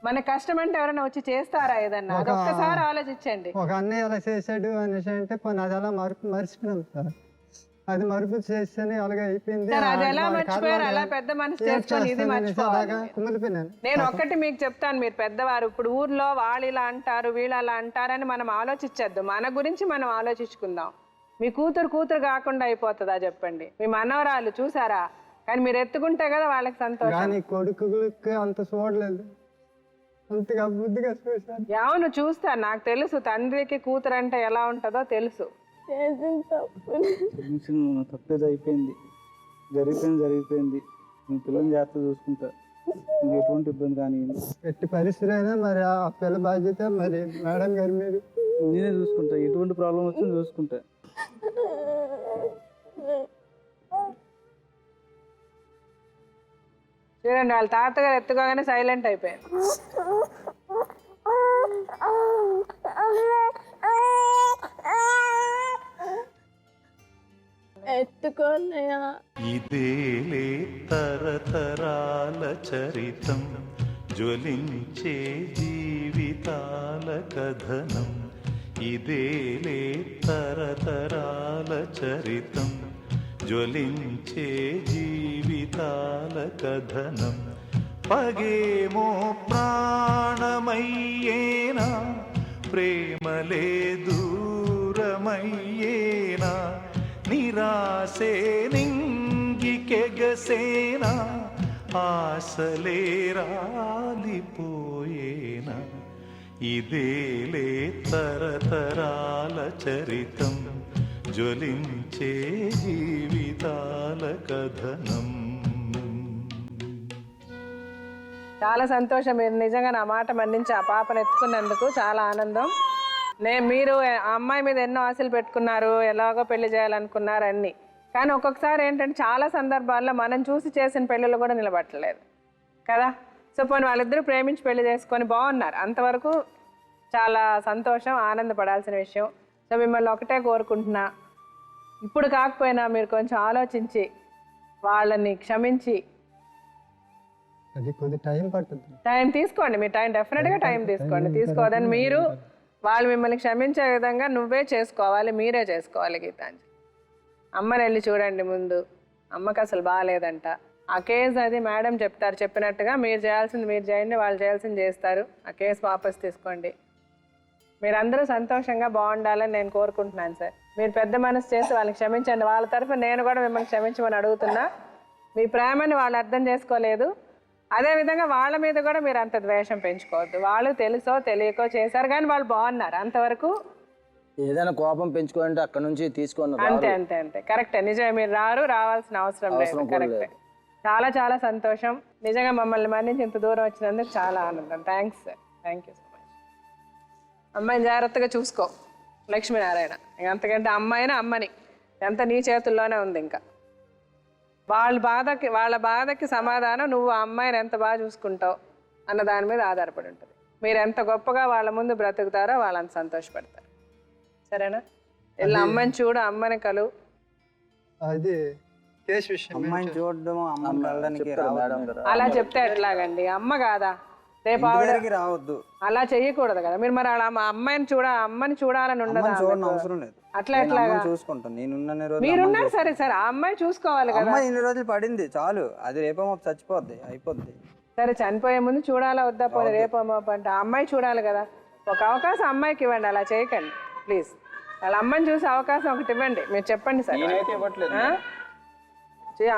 మన కష్టం అంటే ఎవరైనా వచ్చి చేస్తారా ఏదన్నా? అది ఒక్కసారి ఆలోచించండి. ఒక అన్నయ్య అలా చేశాడు అనేసి అంటే పోనీ అది అలా మర్చిపోయాం సార్. అది మరుపు చేస్తేనే అలాగే అయిపోయింది. సార్ అది ఎలా మర్చిపోయారు? అలా పెద్ద మనసు చేసుకొని ఇది మర్చిపోవాలి. కుమిలిపోయినాను. నేను ఒక్కటి మీకు చెప్తాను, మీరు పెద్దవారు. ఇప్పుడు ఊర్లో వాళ్ళు ఇలా అంటారు, వీళ్ళు అలా అంటారని మనం ఆలోచించద్దు. మన గురించి మనం ఆలోచించుకుందాం. మీ కూతురు కాకుండా అయిపోతుందా చెప్పండి? మీ మనవరాలు చూసారా? కానీ మీరు ఎత్తుకుంటే కదా వాళ్ళకి సంతోషం. కానీ కొడుకులకి అంత చూడలేదు, అంతగా బుద్ధిగా చూశాను. అవును చూస్తాను, నాకు తెలుసు. తండ్రికి కూతురు అంటే ఎలా ఉంటుందో తెలుసు. తప్పేది అయిపోయింది, జరిగిపోయింది. నేను పిల్లల్ని జాగ్రత్త చూసుకుంటా, ఎటువంటి ఇబ్బంది కానీ. ఎట్టి పరిస్థితి అయినా మరి ఆ పిల్ల బాధ్యత మరి మేడం గారు మీరు. నేనే చూసుకుంటా, ఎటువంటి ప్రాబ్లం వచ్చినా చూసుకుంటా. చూడండి, వాళ్ళ తాతగారు ఎత్తుకోగానే సైలెంట్ అయిపోయారు. ఎత్తుకోలేయా. ఇదేలే తరతరాల చరితం, జ్వలించే జీవితాల కథనం. ఇదేలే తరతరాల చరితం, జ్వలించే జీవితాల కథనం. పగేమో ప్రాణమయ్యేనా, ప్రేమలే దూరమయ్యేనా, నిరాశే నింగికెగసేనా, ఆశలే రాలిపోయేనా. ఇదేలే తరతరాల చరితం, జ్వలించే జీవితాల కథనం. చాలా సంతోషం, మీరు నిజంగా నా మాట మన్నించి ఆ పాపను ఎత్తుకున్నందుకు చాలా ఆనందం. మీరు ఆ అమ్మాయి మీద ఎన్నో ఆశలు పెట్టుకున్నారు, ఎలాగో పెళ్లి చేయాలనుకున్నారు అన్నీ. కానీ ఒక్కొక్కసారి ఏంటంటే చాలా సందర్భాల్లో మనం చూసి చేసిన పెళ్ళిళ్ళు కూడా నిలబట్టలేదు కదా. సో పోనీ వాళ్ళిద్దరూ ప్రేమించి పెళ్లి చేసుకొని బాగున్నారు, అంతవరకు చాలా సంతోషం, ఆనందపడాల్సిన విషయం. సో మిమ్మల్ని ఒకటే కోరుకుంటున్నా, ఇప్పుడు కాకపోయినా మీరు కొంచెం ఆలోచించి వాళ్ళని క్షమించి. అది కొద్ది టైం పడుతుంది. టైం తీసుకోండి, మీ టైం డెఫినెట్గా టైం తీసుకోవద్దని మీరు వాళ్ళు మిమ్మల్ని క్షమించే విధంగా నువ్వే చేసుకోవాలి, మీరే చేసుకోవాలి. గీతాంజలి అమ్మని వెళ్ళి చూడండి ముందు, అమ్మకి అసలు బాగాలేదంట. ఆ కేసు అది మేడం చెప్తారు, చెప్పినట్టుగా మీరు చేయాల్సింది మీరు చేయండి, వాళ్ళు చేయాల్సింది చేస్తారు. ఆ కేసు వాపస్ తీసుకోండి. మీరందరూ సంతోషంగా బాగుండాలని నేను కోరుకుంటున్నాను సార్. మీరు పెద్ద మనసు చేసి వాళ్ళని క్షమించండి. వాళ్ళ తరఫున నేను కూడా మిమ్మల్ని క్షమించమని అడుగుతున్నా. మీ ప్రేమని వాళ్ళు అర్థం చేసుకోలేదు, అదేవిధంగా వాళ్ళ మీద కూడా మీరు అంత ద్వేషం పెంచుకోవద్దు. వాళ్ళు తెలుసో తెలియకో చేశారు, కానీ వాళ్ళు బాగున్నారు, అంతవరకు. ఏదైనా కోపం పెంచుకోవాలంటే అక్కడ నుంచి తీసుకోండి. అంతే అంతే అంతే కరెక్టే, నిజమే. మీరు రావాల్సిన అవసరం లేదు, కరెక్టే. చాలా చాలా సంతోషం, నిజంగా మమ్మల్ని మన్నించి ఇంత దూరం వచ్చినందుకు చాలా ఆనందం. Thanks sir, thank you so much. అమ్మాయిని జాగ్రత్తగా చూసుకో లక్ష్మీనారాయణ. అంతకంటే అమ్మాయినా అమ్మని ఎంత నీ చేతుల్లోనే ఉంది. ఇంకా వాళ్ళ బాధకి సమాధానం నువ్వు ఆ అమ్మాయిని ఎంత బాగా చూసుకుంటావు అన్న దాని మీద ఆధారపడి ఉంటుంది. మీరు ఎంత గొప్పగా వాళ్ళ ముందు బ్రతుకుతారో వాళ్ళంత సంతోషపడతారు. సరేనా? ఇలా అమ్మని చూడు, అమ్మని కలువు. అది కేసు విషయం. అమ్మాయిని చూడడం, అమ్మని కలడానికి అలా చెప్తే ఎట్లాగండి? అమ్మ కాదా రేపు రావద్దు, అలా చెయ్యకూడదు కదా మీరు. మరి అలా అమ్మాయిని చూడాలని ఉండదు, అవసరం లేదు. అట్లా ఎట్లాగా చూసుకుంటాను నేను మీరున్నారు. సరే సరే, ఆ అమ్మాయి చూసుకోవాలి కదా. ఇన్ని రోజులు పడింది చాలు, అది రేపో చచ్చిపోద్ది, అయిపోద్ది. సరే, చనిపోయే ముందు చూడాలా వద్దా? పోనీ రేపో అంటే ఆ అమ్మాయి చూడాలి కదా. ఒక అవకాశం అమ్మాయికి ఇవ్వండి, అలా చేయకండి ప్లీజ్. వాళ్ళ అమ్మాయిని చూసి అవకాశం ఒకటి ఇవ్వండి, మీరు చెప్పండి సార్.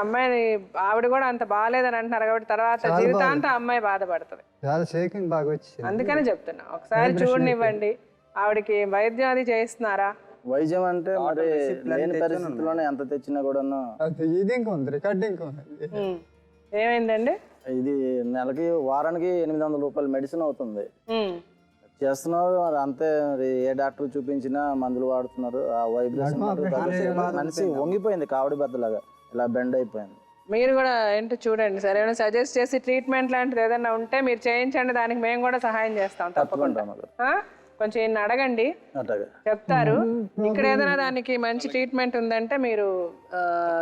అమ్మాయిని ఆవిడ కూడా అంత బాగాలేదని అంటున్నారు కాబట్టి తర్వాత జీవితాంతం అమ్మాయి బాధపడుతుంది. అందుకని చెప్తున్నా, ఒకసారి చూడనివ్వండి. ఆవిడకి వైద్యం అది చేస్తున్నారా? వైద్యం అంటే మరి లేని పరిస్థితుల్లోనే ఎంత తెచ్చినా కూడా ఏమైందండి? ఇది నెలకి వారానికి 800 రూపాయలు మెడిసిన్ అవుతుంది. చేస్తున్నారు మరి అంతే. మరి ఏ డాక్టర్ చూపించినా మందులు వాడుతున్నారు. ఆ వైబ్రేషన్ మనిషి వంగిపోయింది, కావడి బద్దలాగా ఇలా బెండ్ అయిపోయింది. మీరు కూడా ఏంటో చూడండి సార్, ఏమైనా సజెస్ట్ చేసి ట్రీట్మెంట్ లాంటిది ఏదైనా ఉంటే మీరు చేయించండి, దానికి మేము కూడా సహాయం చేస్తాం తప్పకుండా. కొంచెం ఈయన అడగండి, చెప్తారు. ఇక్కడ ఏదైనా దానికి మంచి ట్రీట్మెంట్ ఉందంటే మీరు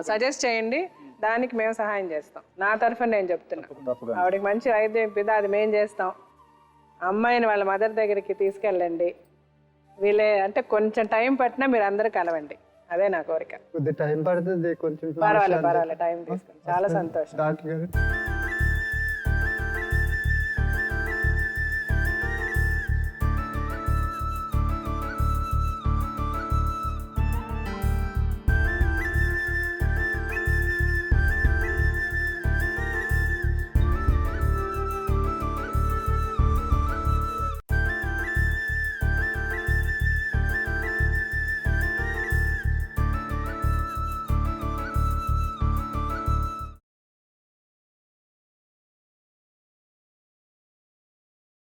సజెస్ట్ చేయండి, దానికి మేము సహాయం చేస్తాం. నా తరఫున నేను చెప్తున్నా, ఆవిడకి మంచి వైద్యం ఇప్పిదా అది మేము చేస్తాం. అమ్మాయిని వాళ్ళ మదర్ దగ్గరికి తీసుకెళ్ళండి. వీళ్ళే అంటే కొంచెం టైం పట్టినా మీరు అందరూ కలవండి, అదే నా కోరిక. టైం పడుతుంది కొంచెం. పర్వాలేదు టైం తీసుకోండి, చాలా సంతోషం. డాక్టర్ గారు